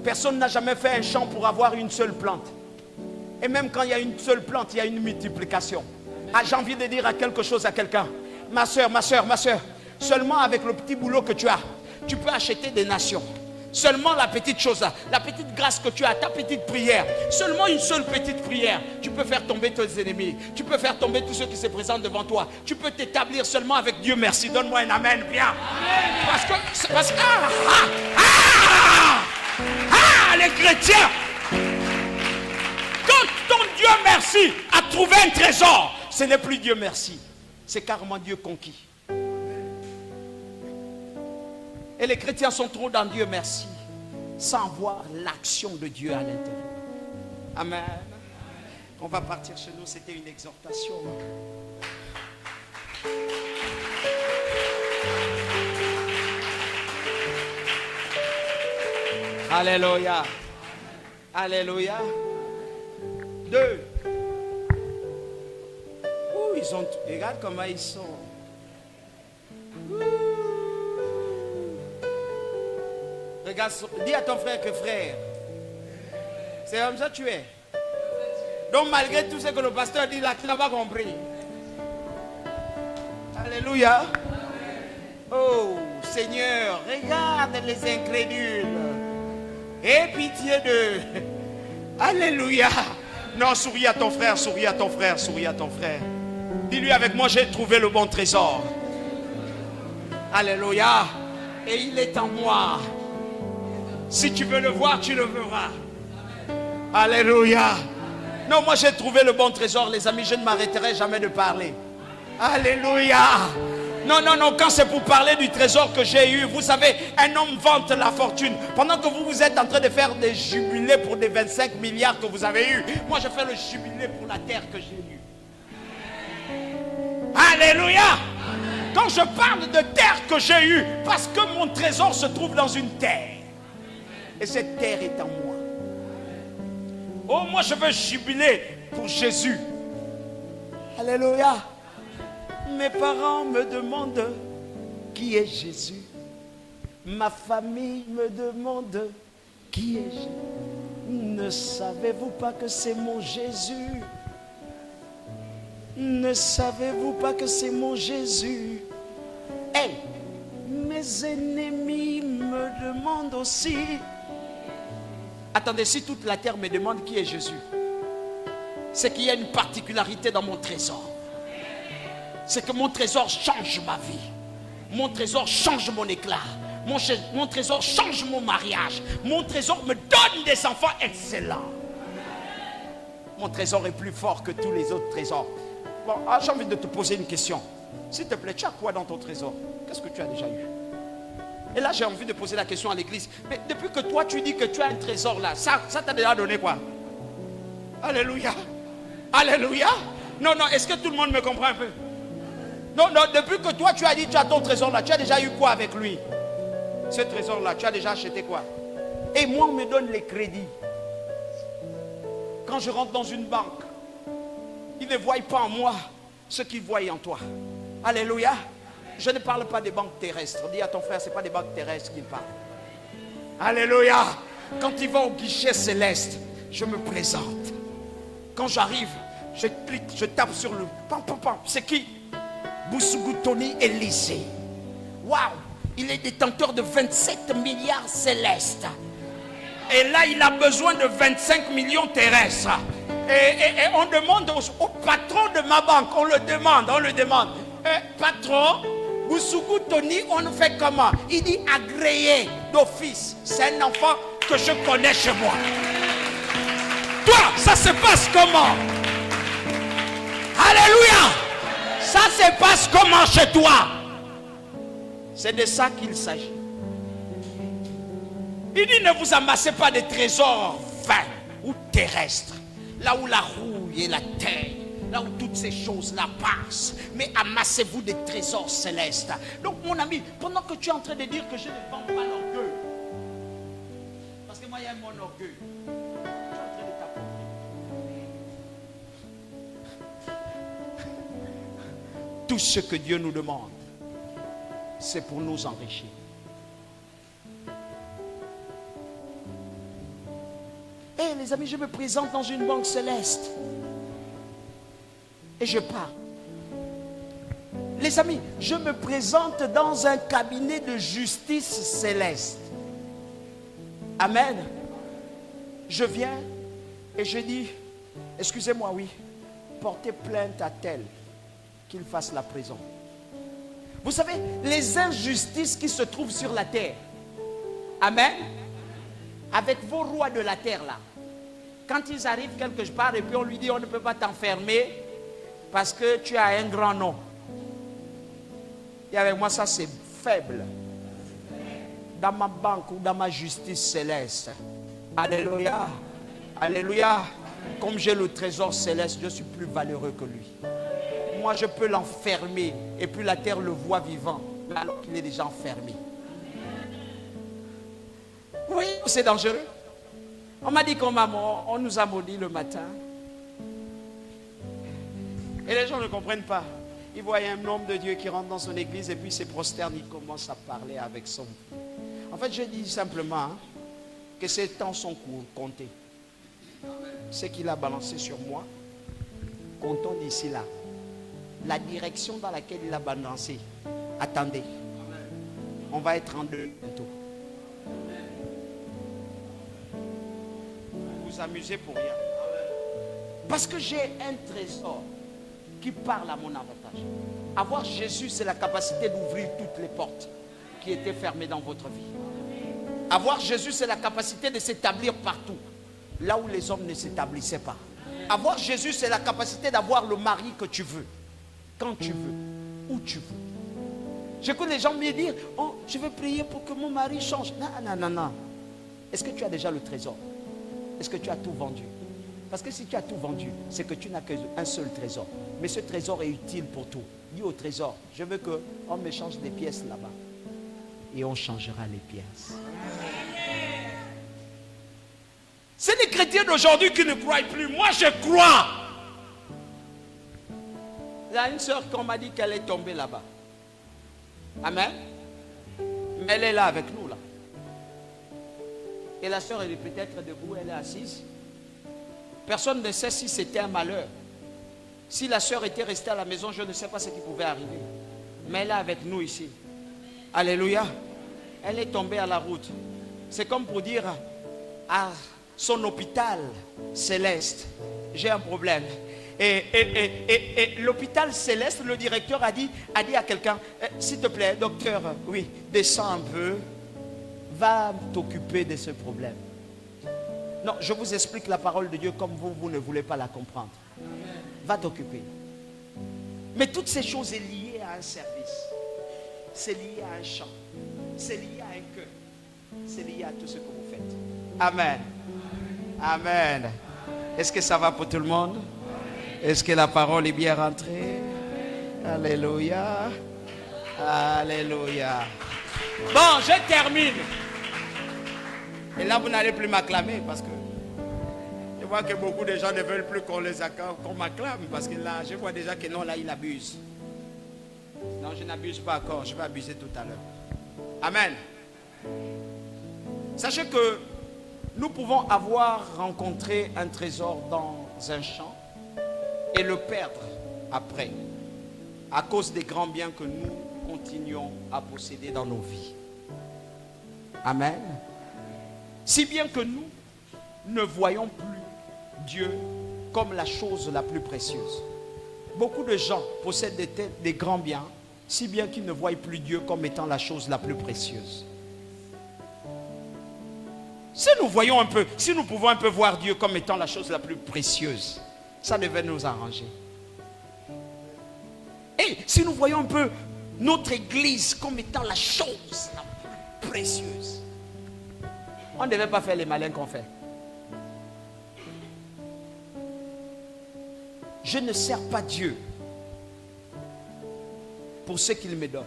[SPEAKER 1] Personne n'a jamais fait un champ pour avoir une seule plante. Et même quand il y a une seule plante, il y a une multiplication. Ah, j'ai envie de dire à quelque chose à quelqu'un. Ma soeur, seulement avec le petit boulot que tu as, tu peux acheter des nations. Seulement la petite chose là, la petite grâce que tu as, ta petite prière, seulement une seule petite prière, tu peux faire tomber tes ennemis, tu peux faire tomber tous ceux qui se présentent devant toi, tu peux t'établir seulement avec Dieu merci. Donne-moi un amen, bien. Parce que les chrétiens, quand ton Dieu merci a trouvé un trésor, ce n'est plus Dieu merci, c'est carrément Dieu conquis. Et les chrétiens sont trop dans Dieu merci, sans voir l'action de Dieu à l'intérieur. Amen. On va partir chez nous, c'était une exhortation. Alléluia. Alléluia. 2. Ils ont, regarde comment ils sont. Regarde, dis à ton frère que frère, c'est comme ça que tu es. Donc malgré tout ce que le pasteur dit là, tu n'as pas compris. Alléluia. Oh Seigneur, regarde les incrédules. Aie pitié d'eux. Alléluia. Non, souris à ton frère, souris à ton frère, souris à ton frère. Dis-lui avec moi, j'ai trouvé le bon trésor. Alléluia. Et il est en moi. Si tu veux le voir, tu le verras. Alléluia. Non, moi j'ai trouvé le bon trésor, les amis, je ne m'arrêterai jamais de parler. Alléluia. Non, quand c'est pour parler du trésor que j'ai eu, vous savez, un homme vante la fortune. Pendant que vous êtes en train de faire des jubilés pour des 25 milliards que vous avez eu, moi je fais le jubilé pour la terre que j'ai eue. Alléluia. Quand je parle de terre que j'ai eue, parce que mon trésor se trouve dans une terre. Et cette terre est en moi. Oh, moi je veux jubiler pour Jésus. Alléluia. Mes parents me demandent qui est Jésus. Ma famille me demande qui est Jésus. Ne savez-vous pas que c'est mon Jésus? Ne savez-vous pas que c'est mon Jésus? Hey, mes ennemis me demandent aussi. Attendez, si toute la terre me demande qui est Jésus, c'est qu'il y a une particularité dans mon trésor. C'est que mon trésor change ma vie. Mon trésor change mon éclat. Mon trésor change mon mariage. Mon trésor me donne des enfants excellents. Mon trésor est plus fort que tous les autres trésors. Bon, j'ai envie de te poser une question. S'il te plaît, tu as quoi dans ton trésor? Qu'est-ce que tu as déjà eu? Et là, j'ai envie de poser la question à l'église. Mais depuis que toi, tu dis que tu as un trésor là, ça t'a déjà donné quoi? Alléluia. Alléluia. Non, est-ce que tout le monde me comprend un peu? Non, depuis que toi, tu as dit que tu as ton trésor là, tu as déjà eu quoi avec lui? Ce trésor là, tu as déjà acheté quoi? Et moi, on me donne les crédits. Quand je rentre dans une banque, ils ne voient pas en moi ce qu'ils voient en toi. Alléluia. Je ne parle pas des banques terrestres. Dis à ton frère, ce n'est pas des banques terrestres qu'il parle. Alléluia. Quand il va au guichet céleste, je me présente. Quand j'arrive, je clique, je tape sur le pam. C'est qui? Boussougou Tony Élysée. Waouh. Il est détenteur de 27 milliards célestes. Et là, il a besoin de 25 millions terrestres. Et on demande au patron de ma banque, on le demande. Patron, Boussougou Tony, on fait comment? Il dit agréé d'office. C'est un enfant que je connais chez moi. Toi, ça se passe comment? Alléluia. Ça se passe comment chez toi? C'est de ça qu'il s'agit. Il dit, ne vous amassez pas de trésors vains ou terrestres, là où la rouille et la terre, là où toutes ces choses-là passent, mais amassez-vous des trésors célestes. Donc mon ami, pendant que tu es en train de dire que je ne vends pas l'orgueil, parce que moi il y a mon orgueil, tu es en train de t'approprier. Tout ce que Dieu nous demande, c'est pour nous enrichir. Eh les amis, je me présente dans une banque céleste. Et je pars. Les amis, je me présente dans un cabinet de justice céleste. Amen. Je viens et je dis, excusez-moi, oui, portez plainte à tel qu'il fasse la prison. Vous savez, les injustices qui se trouvent sur la terre. Amen. Avec vos rois de la terre là. Quand ils arrivent quelque part et puis on lui dit on ne peut pas t'enfermer parce que tu as un grand nom. Et avec moi ça c'est faible. Dans ma banque ou dans ma justice céleste. Alléluia. Alléluia. Comme j'ai le trésor céleste, je suis plus valeureux que lui. Moi je peux l'enfermer et puis la terre le voit vivant alors qu'il est déjà enfermé. Oui, c'est dangereux. On m'a dit on nous a maudit le matin. Et les gens ne comprennent pas. Ils voient un homme de Dieu qui rentre dans son église et puis il se prosterne, il commence à parler avec son... En fait, je dis simplement que ces temps sont comptés. Ce qu'il a balancé sur moi, comptons d'ici là. La direction dans laquelle il a balancé. Attendez. On va être en deux bientôt. Vous amusez pour rien. Parce que j'ai un trésor qui parle à mon avantage. Avoir Jésus, c'est la capacité d'ouvrir toutes les portes qui étaient fermées dans votre vie. Avoir Jésus, c'est la capacité de s'établir partout, là où les hommes ne s'établissaient pas. Avoir Jésus, c'est la capacité d'avoir le mari que tu veux, quand tu veux, où tu veux. J'écoute les gens me dire, oh, je vais prier pour que mon mari change. Non, non, non, non. Est-ce que tu as déjà le trésor? Est-ce que tu as tout vendu? Parce que si tu as tout vendu, c'est que tu n'as qu'un seul trésor. Mais ce trésor est utile pour tout. Dis au trésor, je veux qu'on me change des pièces là-bas. Et on changera les pièces. C'est les chrétiens d'aujourd'hui qui ne croient plus. Moi, je crois. Il y a une soeur qu'on m'a dit qu'elle est tombée là-bas. Amen. Mais elle est là avec nous, là. Et la soeur, elle est peut-être debout, elle est assise. Personne ne sait si c'était un malheur. Si la soeur était restée à la maison, je ne sais pas ce qui pouvait arriver. Mais elle est avec nous ici. Alléluia. Elle est tombée à la route. C'est comme pour dire à son hôpital céleste, j'ai un problème. Et l'hôpital céleste, le directeur a dit à quelqu'un, s'il te plaît, docteur, oui, descends un peu, va t'occuper de ce problème. Non, je vous explique la parole de Dieu comme vous ne voulez pas la comprendre. Va t'occuper. Mais toutes ces choses sont liées à un service. C'est lié à un chant. C'est lié à un cœur. C'est lié à tout ce que vous faites. Amen. Amen. Est-ce que ça va pour tout le monde? Est-ce que la parole est bien rentrée? Alléluia. Alléluia. Bon, je termine. Et là, vous n'allez plus m'acclamer parce que je vois que beaucoup de gens ne veulent plus qu'on les acclame, qu'on m'acclame parce que là, je vois déjà que non, là, il abuse. Non, je n'abuse pas encore. Je vais abuser tout à l'heure. Amen. Sachez que nous pouvons avoir rencontré un trésor dans un champ et le perdre après à cause des grands biens que nous continuons à posséder dans nos vies. Amen. Si bien que nous ne voyons plus Dieu comme la chose la plus précieuse. Beaucoup de gens possèdent des grands biens, si bien qu'ils ne voient plus Dieu comme étant la chose la plus précieuse. Si nous voyons un peu, si nous pouvons un peu voir Dieu comme étant la chose la plus précieuse, ça devait nous arranger. Et si nous voyons un peu notre église comme étant la chose la plus précieuse, on ne devait pas faire les malins qu'on fait. Je ne sers pas Dieu pour ce qu'il me donne.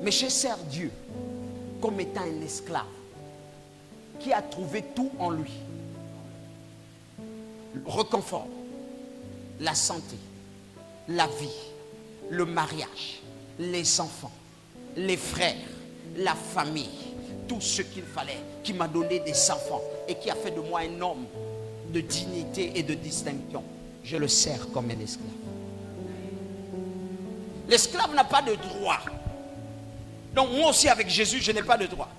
[SPEAKER 1] Mais je sers Dieu comme étant un esclave qui a trouvé tout en lui. Le réconfort, la santé, la vie, le mariage, les enfants, les frères, la famille, tout ce qu'il fallait, qui m'a donné des enfants et qui a fait de moi un homme de dignité et de distinction. Je le sers comme un esclave. L'esclave n'a pas de droit. Donc moi aussi avec Jésus, je n'ai pas de droit.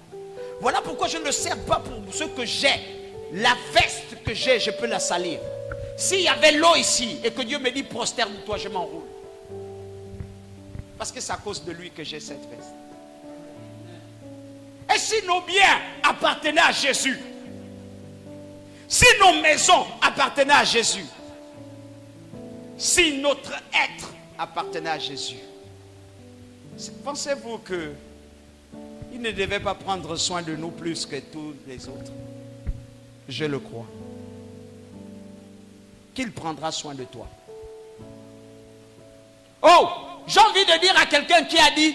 [SPEAKER 1] Voilà pourquoi je ne le sers pas pour ce que j'ai. La veste que j'ai, je peux la salir. S'il y avait l'eau ici et que Dieu me dit prosterne-toi, je m'enroule. Parce que c'est à cause de lui que j'ai cette veste. Et si nos biens appartenaient à Jésus, si nos maisons appartenaient à Jésus, si notre être appartenait à Jésus, pensez-vous que il ne devait pas prendre soin de nous plus que tous les autres? Je le crois. Qu'il prendra soin de toi. Oh, j'ai envie de dire à quelqu'un qui a dit,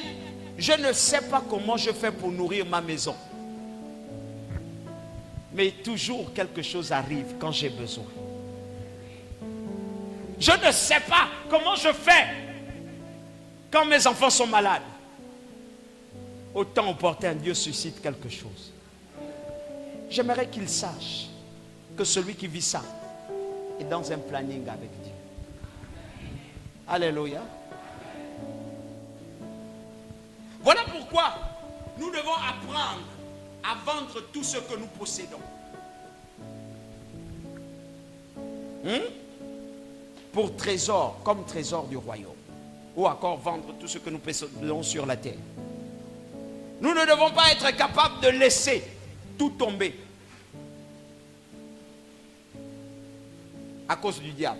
[SPEAKER 1] je ne sais pas comment je fais pour nourrir ma maison. Mais toujours quelque chose arrive quand j'ai besoin. Je ne sais pas comment je fais quand mes enfants sont malades. Autant opportun, Dieu suscite quelque chose. J'aimerais qu'il sache que celui qui vit ça est dans un planning avec Dieu. Alléluia. Voilà pourquoi nous devons apprendre à vendre tout ce que nous possédons. Pour trésor, comme trésor du royaume. Ou encore vendre tout ce que nous possédons sur la terre. Nous ne devons pas être capables de laisser tout tomber à cause du diable.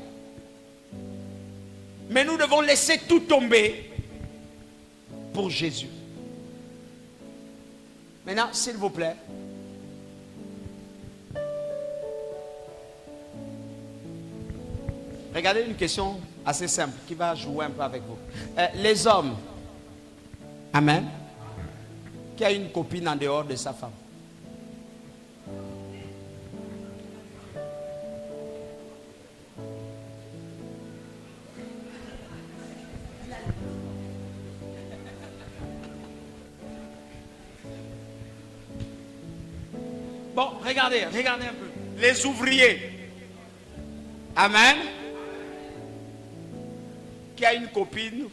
[SPEAKER 1] Mais nous devons laisser tout tomber pour Jésus. Maintenant, s'il vous plaît, regardez une question assez simple qui va jouer un peu avec vous. Les hommes, amen, qui a une copine en dehors de sa femme. Bon, regardez un peu. Les ouvriers. Amen. Qui a une copine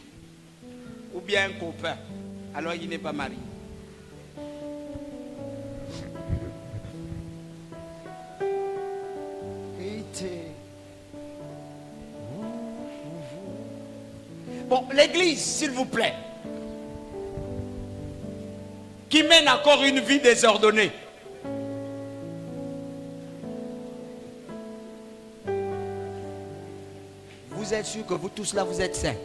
[SPEAKER 1] ou bien un copain, alors il n'est pas marié. Bon, l'église, s'il vous plaît, qui mène encore une vie désordonnée. Vous êtes sûr que vous tous là, vous êtes saints?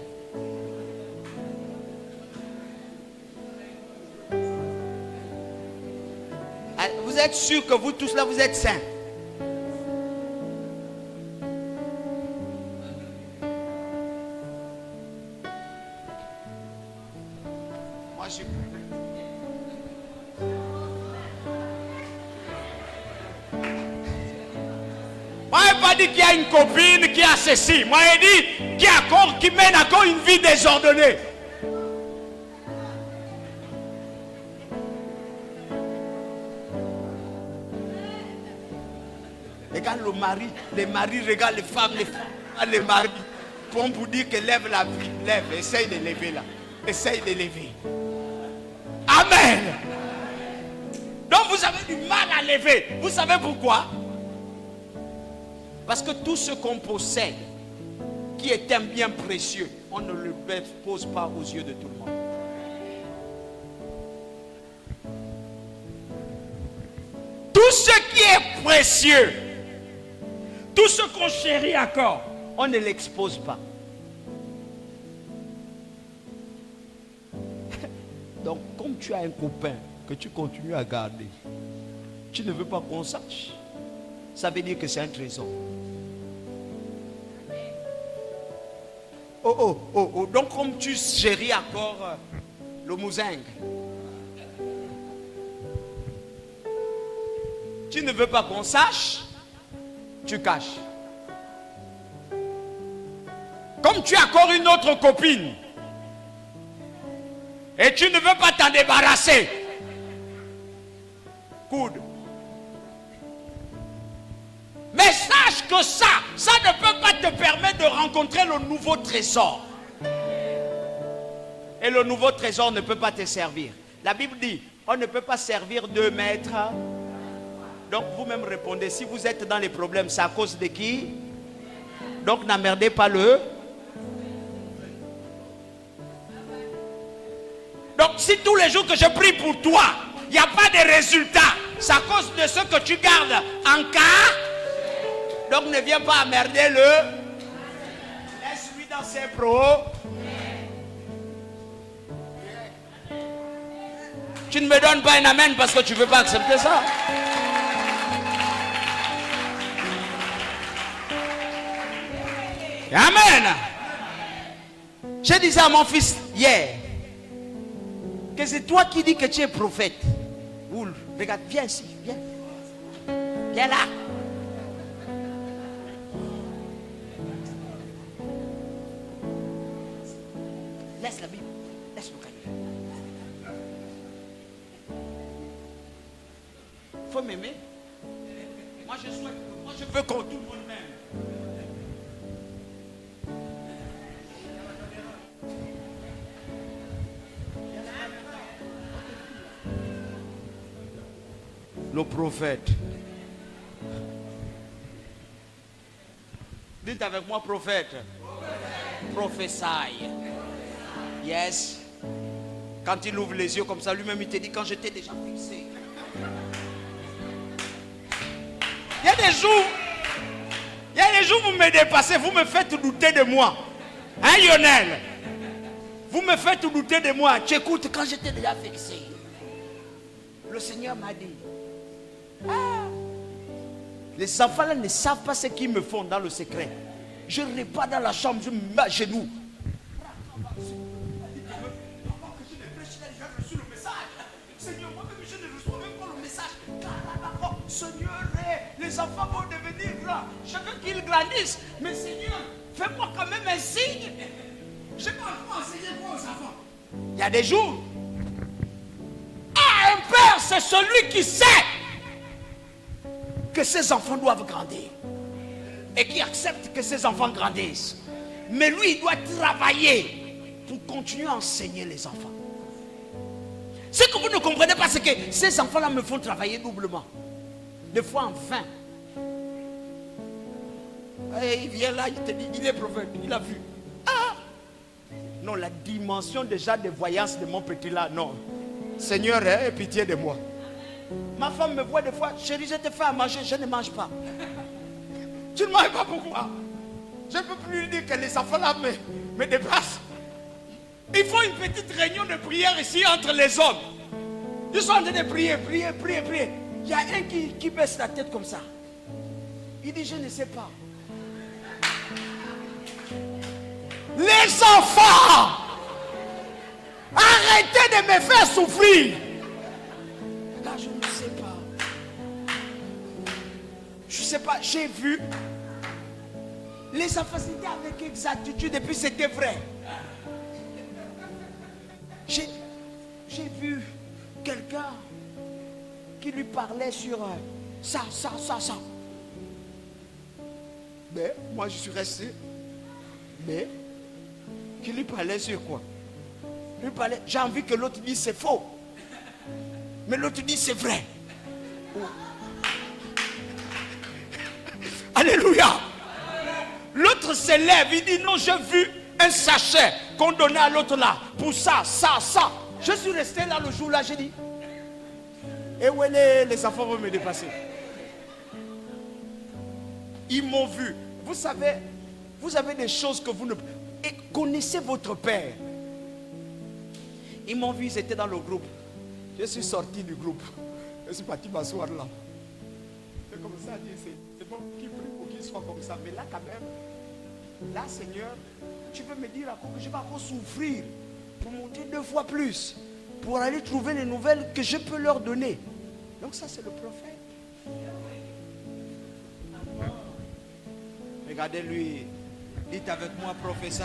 [SPEAKER 1] Vous êtes sûr que vous tous là, vous êtes saints? Moi, je suis... Moi, je n'ai pas dit qu'il y a une copine qui a ceci. Moi, je dit qui mène encore une vie désordonnée. Regarde les maris regardent les femmes les maris. Pour vous dire que lève la vie, lève, essaye de lever là. Essaye de lever. Amen. Donc vous avez du mal à lever. Vous savez pourquoi? Parce que tout ce qu'on possède, qui est un bien précieux, on ne le pose pas aux yeux de tout le monde. Tout ce qui est précieux, tout ce qu'on chérit encore, on ne l'expose pas. tu as un copain que tu continues à garder, tu ne veux pas qu'on sache, ça veut dire que c'est un trésor. Oh. Donc comme tu chéris encore le mouzingue, tu ne veux pas qu'on sache, tu caches. Comme tu as encore une autre copine et tu ne veux pas t'en débarrasser, coude. Mais sache que ça ne peut pas te permettre de rencontrer le nouveau trésor. Et le nouveau trésor ne peut pas te servir. La Bible dit, on ne peut pas servir deux maîtres. Donc vous-même répondez, si vous êtes dans les problèmes, c'est à cause de qui? Donc n'emmerdez pas le. Donc si tous les jours que je prie pour toi, il n'y a pas de résultat, c'est à cause de ce que tu gardes en cas. Donc ne viens pas emmerder le. Laisse-lui dans ses pros. Tu ne me donnes pas un amen parce que tu ne veux pas accepter ça. Amen. Je disais à mon fils hier que c'est toi qui dis que tu es prophète. Oul, regarde, viens ici, viens. Viens là. Laisse la Bible. Laisse le cahier. Il faut m'aimer. Moi je veux qu'on tout le monde m'aime. Le prophète. Dites avec moi prophète. Prophète. Yes. Quand il ouvre les yeux comme ça, lui-même il te dit quand j'étais déjà fixé. Il y a des jours, vous me dépassez, vous me faites douter de moi. Hein Lionel? Vous me faites douter de moi. Tu écoutes quand j'étais déjà fixé. Le Seigneur m'a dit. Les enfants là ne savent pas ce qu'ils me font dans le secret. Je ne pas dans la chambre, je me mets à genoux. Seigneur, moi-même je ne reçois même pas le message. Seigneur, les enfants vont devenir grands. Je veux qu'ils grandissent. Mais Seigneur, fais-moi quand même un signe. Je ne peux pas enseigner quoi aux enfants. Il y a des jours. Un père, c'est celui qui sait que ses enfants doivent grandir et qui accepte que ses enfants grandissent. Mais lui, il doit travailler pour continuer à enseigner les enfants. Ce que vous ne comprenez pas, c'est que ces enfants-là me font travailler doublement. Des fois en vain. Et il vient là, il te dit, il est prophète, il a vu. Non, la dimension déjà de voyance de mon petit là, non. Seigneur, aie pitié de moi. Ma femme me voit des fois, chérie, je te fais à manger, je ne mange pas. Tu ne manges pas pourquoi? Je ne peux plus lui dire que les enfants là me dépassent. Il faut une petite réunion de prière ici entre les hommes. Ils sont en train de prier. Il y a un qui baisse la tête comme ça. Il dit, je ne sais pas. Les enfants, arrêtez de me faire souffrir. Là, je ne sais pas. Je ne sais pas, j'ai vu. Les enfants, c'était avec exactitude et puis c'était vrai. J'ai vu quelqu'un qui lui parlait sur ça. Mais moi, je suis resté. Mais qui lui parlait sur quoi? Lui parlait, j'ai envie que l'autre dise c'est faux. Mais l'autre dit c'est vrai. Alléluia. L'autre s'élève, il dit non, j'ai vu un sachet qu'on donnait à l'autre là. Pour ça. Je suis resté là le jour là, j'ai dit. Et où les enfants vont me dépasser. Ils m'ont vu. Vous savez, vous avez des choses que vous ne... Et connaissez votre père. Ils m'ont vu, ils étaient dans le groupe. Je suis sorti du groupe. Je suis parti m'asseoir là. C'est comme ça, c'est bon qu'il prie pour qu'il soit comme ça. Mais là, quand même, là, Seigneur, tu veux me dire encore que je vais encore souffrir pour monter 2 fois plus, pour aller trouver les nouvelles que je peux leur donner. Donc ça, c'est le prophète. Regardez-lui. Dites avec moi, prophétie.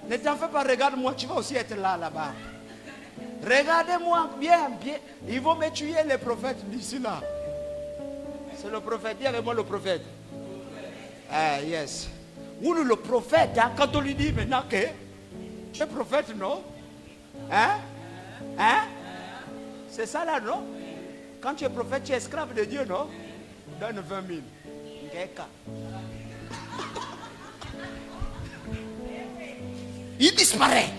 [SPEAKER 1] Ne t'en fais pas, regarde-moi, tu vas aussi être là-bas. Regardez-moi bien, bien. Ils vont me tuer, les prophètes d'ici là. C'est le prophète. Dis avec moi le prophète. Ah, yes. Ou le prophète, hein, quand on lui dit maintenant que tu es prophète, non? Hein? Hein? C'est ça là, non? Quand tu es prophète, tu es esclave de Dieu, non? Donne 20 000. Il disparaît.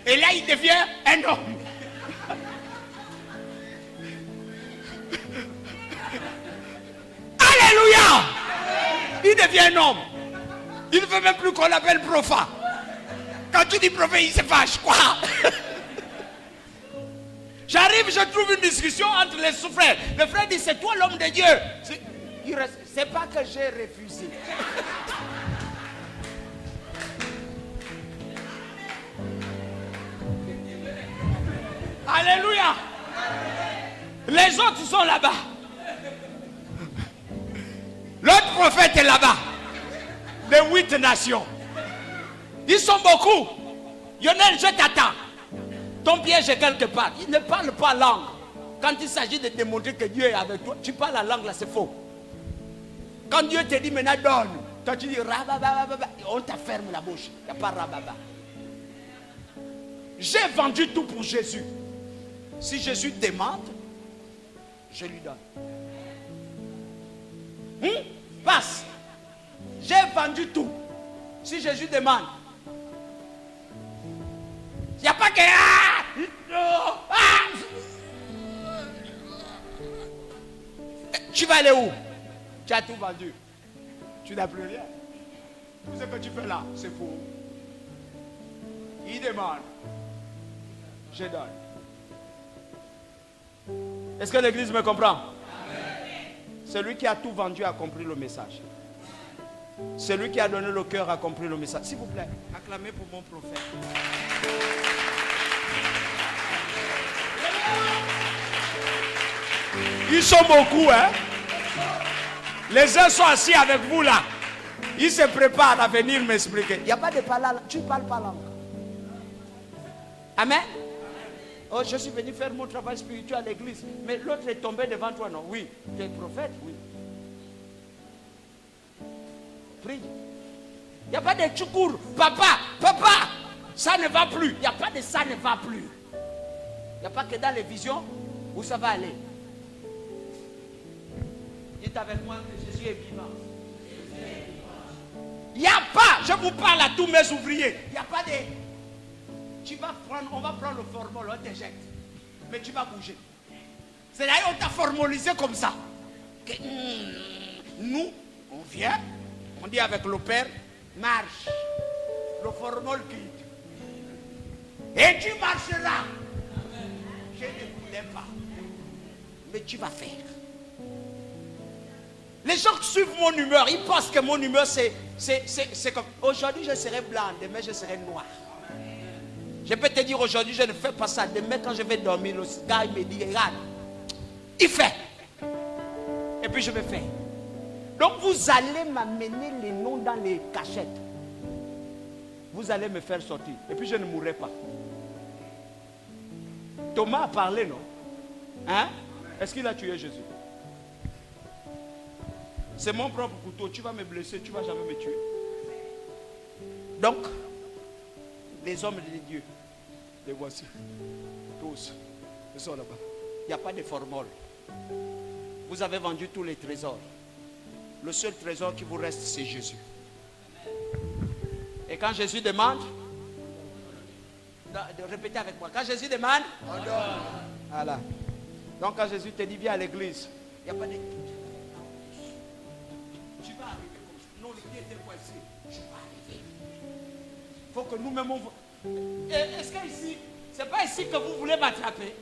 [SPEAKER 1] Et là, il devient un homme. Alléluia! Il devient un homme. Il ne veut même plus qu'on l'appelle prophète. Quand tu dis prophète, il se fâche. Quoi? J'arrive, je trouve une discussion entre les frères. Le frère dit, c'est toi l'homme de Dieu. C'est pas que j'ai refusé. Alléluia. Les autres sont là-bas. L'autre prophète est là-bas. De 8 nations. Ils sont beaucoup. Lionel, je t'attends. Ton piège est quelque part. Il ne parle pas langue. Quand il s'agit de démontrer que Dieu est avec toi, tu parles la langue là, c'est faux. Quand Dieu te dit maintenant donne, toi tu dis rababa, on t'afferme la bouche. Il n'y a pas rababa. J'ai vendu tout pour Jésus. Si Jésus demande, je lui donne. Passe. J'ai vendu tout. Si Jésus demande, il n'y a pas que... Tu vas aller où? Tu as tout vendu. Tu n'as plus rien. Tout ce que tu fais là, c'est faux. Il demande. Je donne. Est-ce que l'église me comprend? Amen. Celui qui a tout vendu a compris le message. Celui qui a donné le cœur a compris le message. S'il vous plaît, acclamez pour mon prophète. Ils sont beaucoup, hein? Les uns sont assis avec vous là. Ils se préparent à venir m'expliquer. Il n'y a pas de parler, tu ne parles pas langue. Amen. Oh, je suis venu faire mon travail spirituel à l'église. Mais l'autre est tombé devant toi, non? Oui. Tu es prophète, oui. Prie. Il n'y a pas de tchoukour. Papa, ça ne va plus. Il n'y a pas de ça ne va plus. Il n'y a pas que dans les visions où ça va aller. Dites avec moi que Jésus est vivant. Il n'y a pas, je vous parle à tous mes ouvriers. Il n'y a pas de... on va prendre le formol, on t'éjecte. Mais tu vas bouger. C'est d'ailleurs on t'a formalisé comme ça. Que, nous, on vient, on dit avec le Père, marche. Le formol quitte. Et tu marcheras. Je ne voulais pas. Mais tu vas faire. Les gens qui suivent mon humeur, ils pensent que mon humeur c'est comme... Aujourd'hui je serai blanc, demain je serai noir. Je peux te dire aujourd'hui je ne fais pas ça. Demain quand je vais dormir, le gars il me dit regarde, il fait. Et puis je vais faire. Donc vous allez m'amener les noms dans les cachettes. Vous allez me faire sortir. Et puis je ne mourrai pas. Thomas a parlé, non? Hein? Est-ce qu'il a tué Jésus? C'est mon propre couteau. Tu vas me blesser, tu ne vas jamais me tuer. Donc, les hommes de Dieu, les voici. Tous. Ils sont là-bas. Il n'y a pas de formule. Vous avez vendu tous les trésors. Le seul trésor qui vous reste, c'est Jésus. Et quand Jésus demande, répétez avec moi. Quand Jésus demande, on donne. Voilà. Donc quand Jésus te dit viens à l'église, il n'y a pas de... Tu vas arriver comme ça. Non, le pied était coincé. Je vais arriver. Il faut que nous-mêmes on... Est-ce qu'ici, C'est pas ici que vous voulez m'attraper.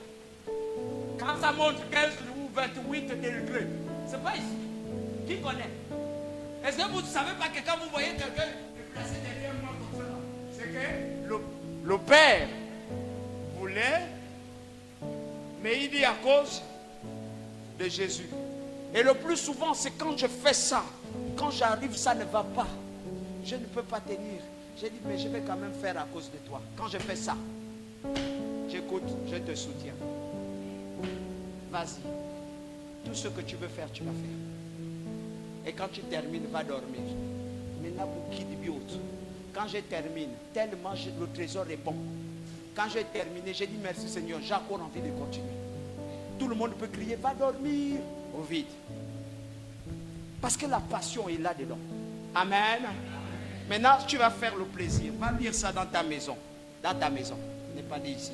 [SPEAKER 1] Quand ça monte 15 ou 28 degrés, c'est pas ici. Qui connaît? Est-ce que vous ne savez pas que quand vous voyez quelqu'un déplacé derrière moi comme ça, c'est que le Père voulait, mais il dit à cause de Jésus. Et le plus souvent, c'est quand je fais ça, quand j'arrive, ça ne va pas. Je ne peux pas tenir. J'ai dit, mais je vais quand même faire à cause de toi. Quand je fais ça, j'écoute, je te soutiens. Vas-y. Tout ce que tu veux faire, tu vas faire. Et quand tu termines, va dormir. Maintenant, quand je termine, tellement le trésor est bon. Quand j'ai terminé, j'ai dit merci Seigneur, j'ai encore envie de continuer. Tout le monde peut crier, va dormir au vide. Parce que la passion est là-dedans. Amen. Maintenant, tu vas faire le plaisir. Va lire ça dans ta maison. Dans ta maison. Ce n'est pas dit ici.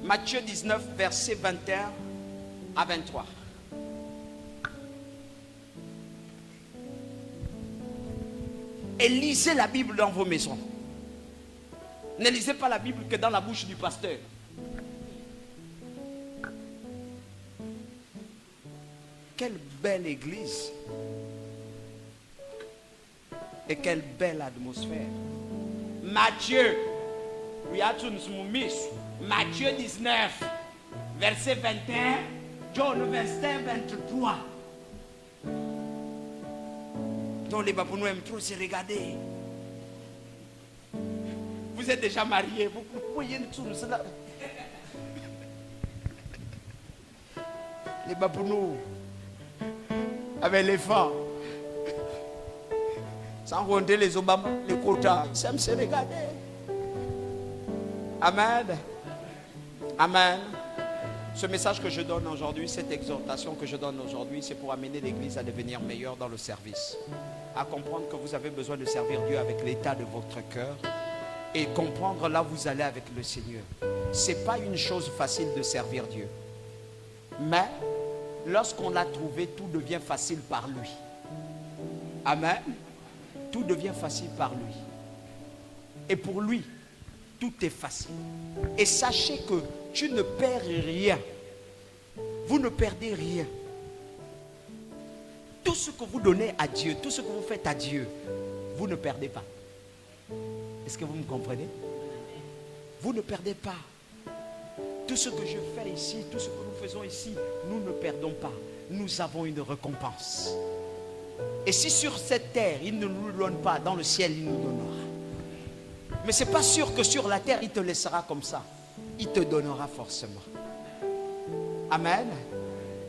[SPEAKER 1] Matthieu 19, versets 21 à 23. Et lisez la Bible dans vos maisons. Ne lisez pas la Bible que dans la bouche du pasteur. Quelle belle église. Et quelle belle atmosphère. Matthieu. Matthieu 19, verset 21. John, verset 23. Donc les babounos aiment trop se regarder. Vous êtes déjà mariés. Vous voyez tout cela. Les babounos avec les femmes. Sans compter les Obama, les quotas. Ils aiment se regarder. Amen. Amen. Ce message que je donne aujourd'hui, cette exhortation que je donne aujourd'hui, c'est pour amener l'église à devenir meilleure dans le service. À comprendre que vous avez besoin de servir Dieu avec l'état de votre cœur. Et comprendre là où vous allez avec le Seigneur. Ce n'est pas une chose facile de servir Dieu. Mais lorsqu'on l'a trouvé, tout devient facile par lui. Amen. Tout devient facile par lui. Et pour lui, tout est facile. Et sachez que tu ne perds rien. Vous ne perdez rien. Tout ce que vous donnez à Dieu, tout ce que vous faites à Dieu, vous ne perdez pas. Est-ce que vous me comprenez? Vous ne perdez pas. Tout ce que je fais ici, tout ce que nous faisons ici, nous ne perdons pas. Nous avons une récompense. Et si sur cette terre, il ne nous donne pas, dans le ciel, il nous donnera. Mais ce n'est pas sûr que sur la terre, il te laissera comme ça. Il te donnera forcément. Amen.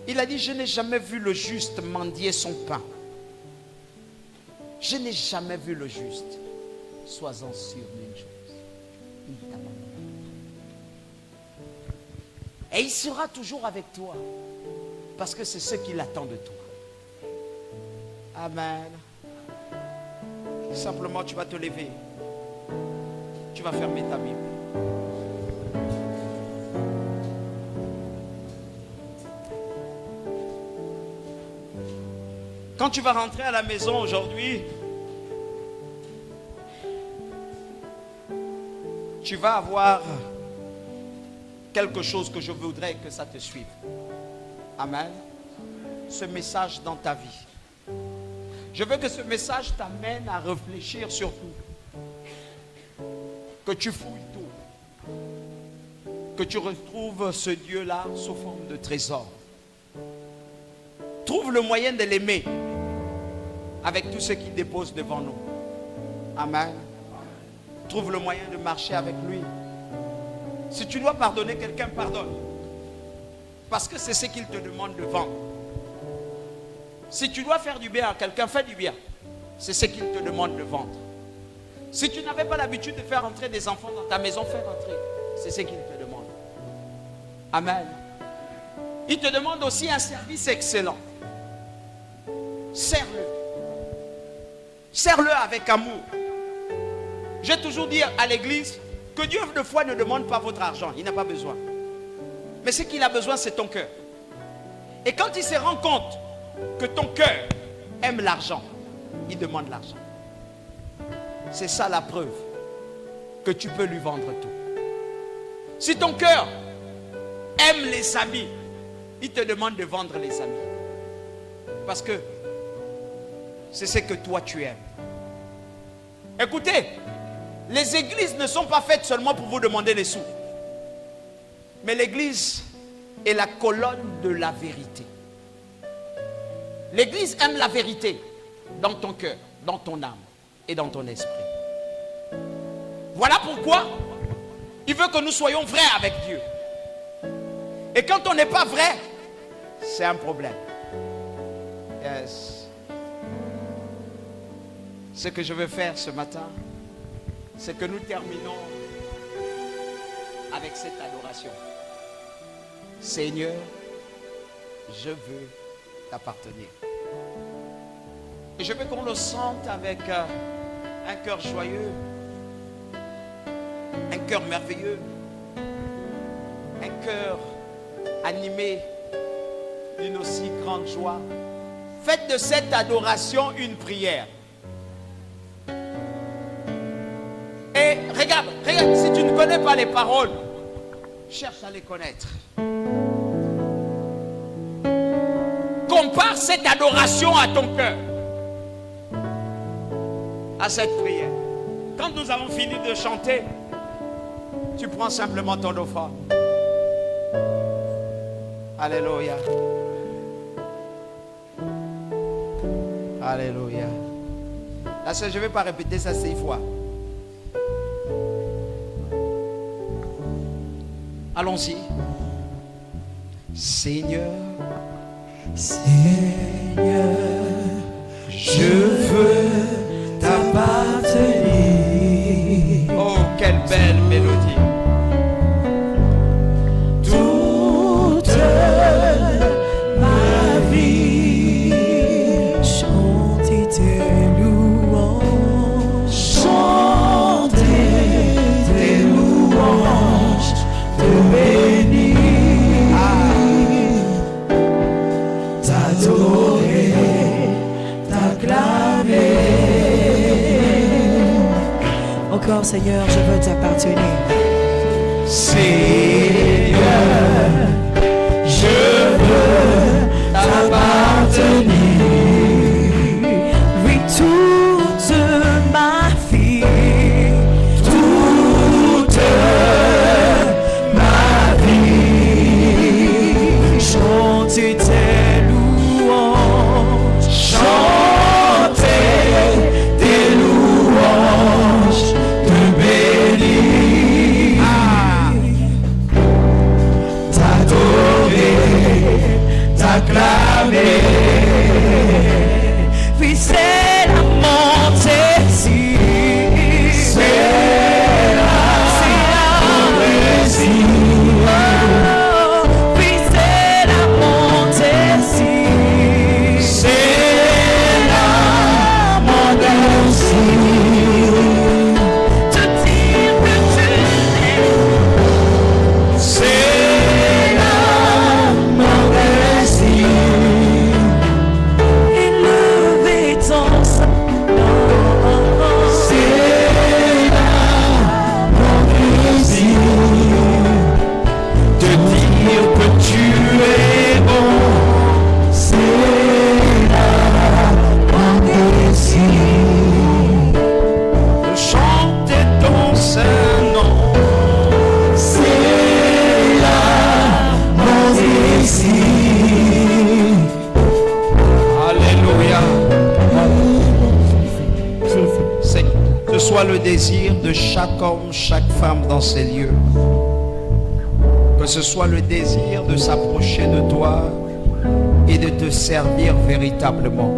[SPEAKER 1] Il a dit, je n'ai jamais vu le juste mendier son pain. Je n'ai jamais vu le juste. Sois-en sûr d'une chose. Il t'abandonnera. Et il sera toujours avec toi. Parce que c'est ce qu'il attend de toi. Amen. Simplement, tu vas te lever. Tu vas fermer ta Bible. Quand tu vas rentrer à la maison aujourd'hui, tu vas avoir quelque chose que je voudrais que ça te suive. Amen. Ce message dans ta vie. Je veux que ce message t'amène à réfléchir sur tout. Que tu fouilles tout. Que tu retrouves ce Dieu-là sous forme de trésor. Trouve le moyen de l'aimer avec tout ce qu'il dépose devant nous. Amen. Trouve le moyen de marcher avec lui. Si tu dois pardonner quelqu'un, pardonne. Parce que c'est ce qu'il te demande de vendre. Si tu dois faire du bien à quelqu'un, fais du bien. C'est ce qu'il te demande de vendre. Si tu n'avais pas l'habitude de faire entrer des enfants dans ta maison, fais rentrer. C'est ce qu'il te demande. Amen. Il te demande aussi un service excellent. Sers-le. Sers-le avec amour. J'ai toujours dit à l'église que Dieu de foi ne demande pas votre argent. Il n'a pas besoin. Mais ce qu'il a besoin, c'est ton cœur. Et quand il se rend compte que ton cœur aime l'argent, il demande l'argent. C'est ça la preuve que tu peux lui vendre tout. Si ton cœur aime les amis, il te demande de vendre les amis. Parce que c'est ce que toi tu aimes. Écoutez, les églises ne sont pas faites seulement pour vous demander des sous. Mais l'église est la colonne de la vérité. L'église aime la vérité dans ton cœur, dans ton âme et dans ton esprit. Voilà pourquoi il veut que nous soyons vrais avec Dieu. Et quand on n'est pas vrai, c'est un problème. Yes. Ce que je veux faire ce matin, c'est que nous terminons avec cette adoration. Seigneur, je veux t'appartenir. Et je veux qu'on le sente avec un cœur joyeux, un cœur merveilleux, un cœur animé d'une aussi grande joie. Faites de cette adoration une prière. Et regarde, si tu ne connais pas les paroles, cherche à les connaître. Compare cette adoration à ton cœur, à cette prière. Quand nous avons fini de chanter, tu prends simplement ton offrande. Alléluia. Alléluia. Là, je ne vais pas répéter ça 6 fois. Allons-y. Seigneur,
[SPEAKER 3] Seigneur, je veux t'appartenir.
[SPEAKER 1] Oh, quelle belle mélodie.
[SPEAKER 3] Toute ma vie, chanter tes louanges, chanter tes louanges, te bénir, t'adorer, t'acclamer. Encore Seigneur, je veux t'appartenir. Seigneur, je veux t'appartenir. Oui, toute ma vie, toute ma vie, chanter tes louanges, chanter tes louanges, te bénir, t'adorer, t'acclamer. Oui, c'est la montée ici, c'est la montée ici. Oh, oui, c'est la montée ici, c'est la montée ici. Te dire que tu es, c'est la montée ici. Élever ton sang, c'est la montée ici. Te dire que tu es bon, c'est la montée ici.
[SPEAKER 1] De chanter ton Saint-Nom.
[SPEAKER 3] C'est la montée ici.
[SPEAKER 1] Alléluia. Seigneur, que ce soit le désir de chaque homme, chaque femme dans ces lieux. Que ce soit le désir de s'approcher de toi et de te servir véritablement.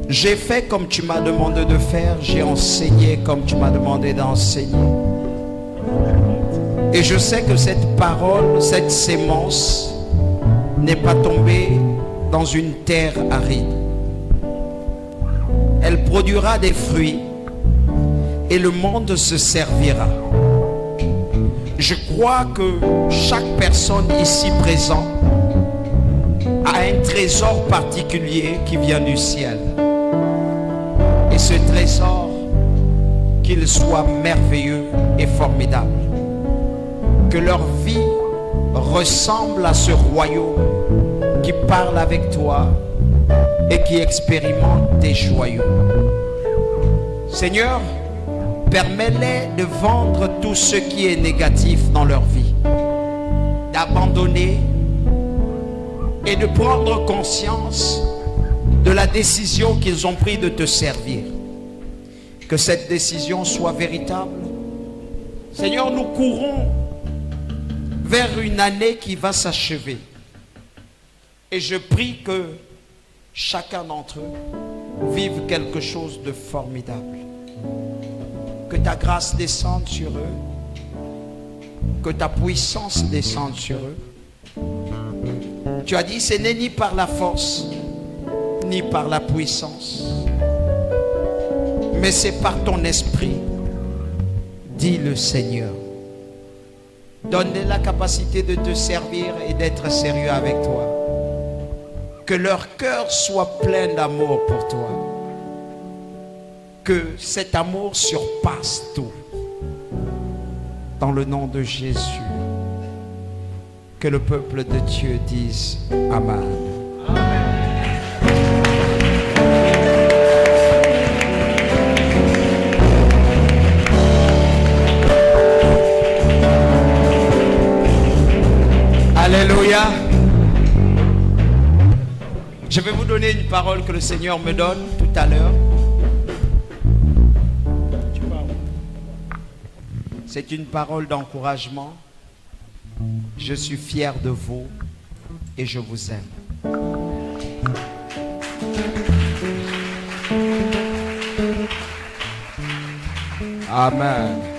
[SPEAKER 1] J'ai fait comme tu m'as demandé de faire, j'ai enseigné comme tu m'as demandé d'enseigner. Et je sais que cette parole, cette sémence n'est pas tombée dans une terre aride. Elle produira des fruits et le monde se servira. Je crois que chaque personne ici présente a un trésor particulier qui vient du ciel. Et ce trésor, qu'il soit merveilleux, et formidable. Que leur vie ressemble à ce royaume qui parle avec toi et qui expérimente tes joyaux. Seigneur, permets-les de vendre tout ce qui est négatif dans leur vie, d'abandonner et de prendre conscience de la décision qu'ils ont prise de te servir. Que cette décision soit véritable. Seigneur, nous courons vers une année qui va s'achever. Et je prie que chacun d'entre eux vive quelque chose de formidable. Que ta grâce descende sur eux. Que ta puissance descende sur eux. Tu as dit, ce n'est ni par la force, ni par la puissance, mais c'est par ton esprit, dit le Seigneur. Donne-les la capacité de te servir et d'être sérieux avec toi. Que leur cœur soit plein d'amour pour toi. Que cet amour surpasse tout. Dans le nom de Jésus. Que le peuple de Dieu dise Amen. Alléluia. Je vais vous donner une parole que le Seigneur me donne tout à l'heure. C'est une parole d'encouragement. Je suis fier de vous et je vous aime. Amen.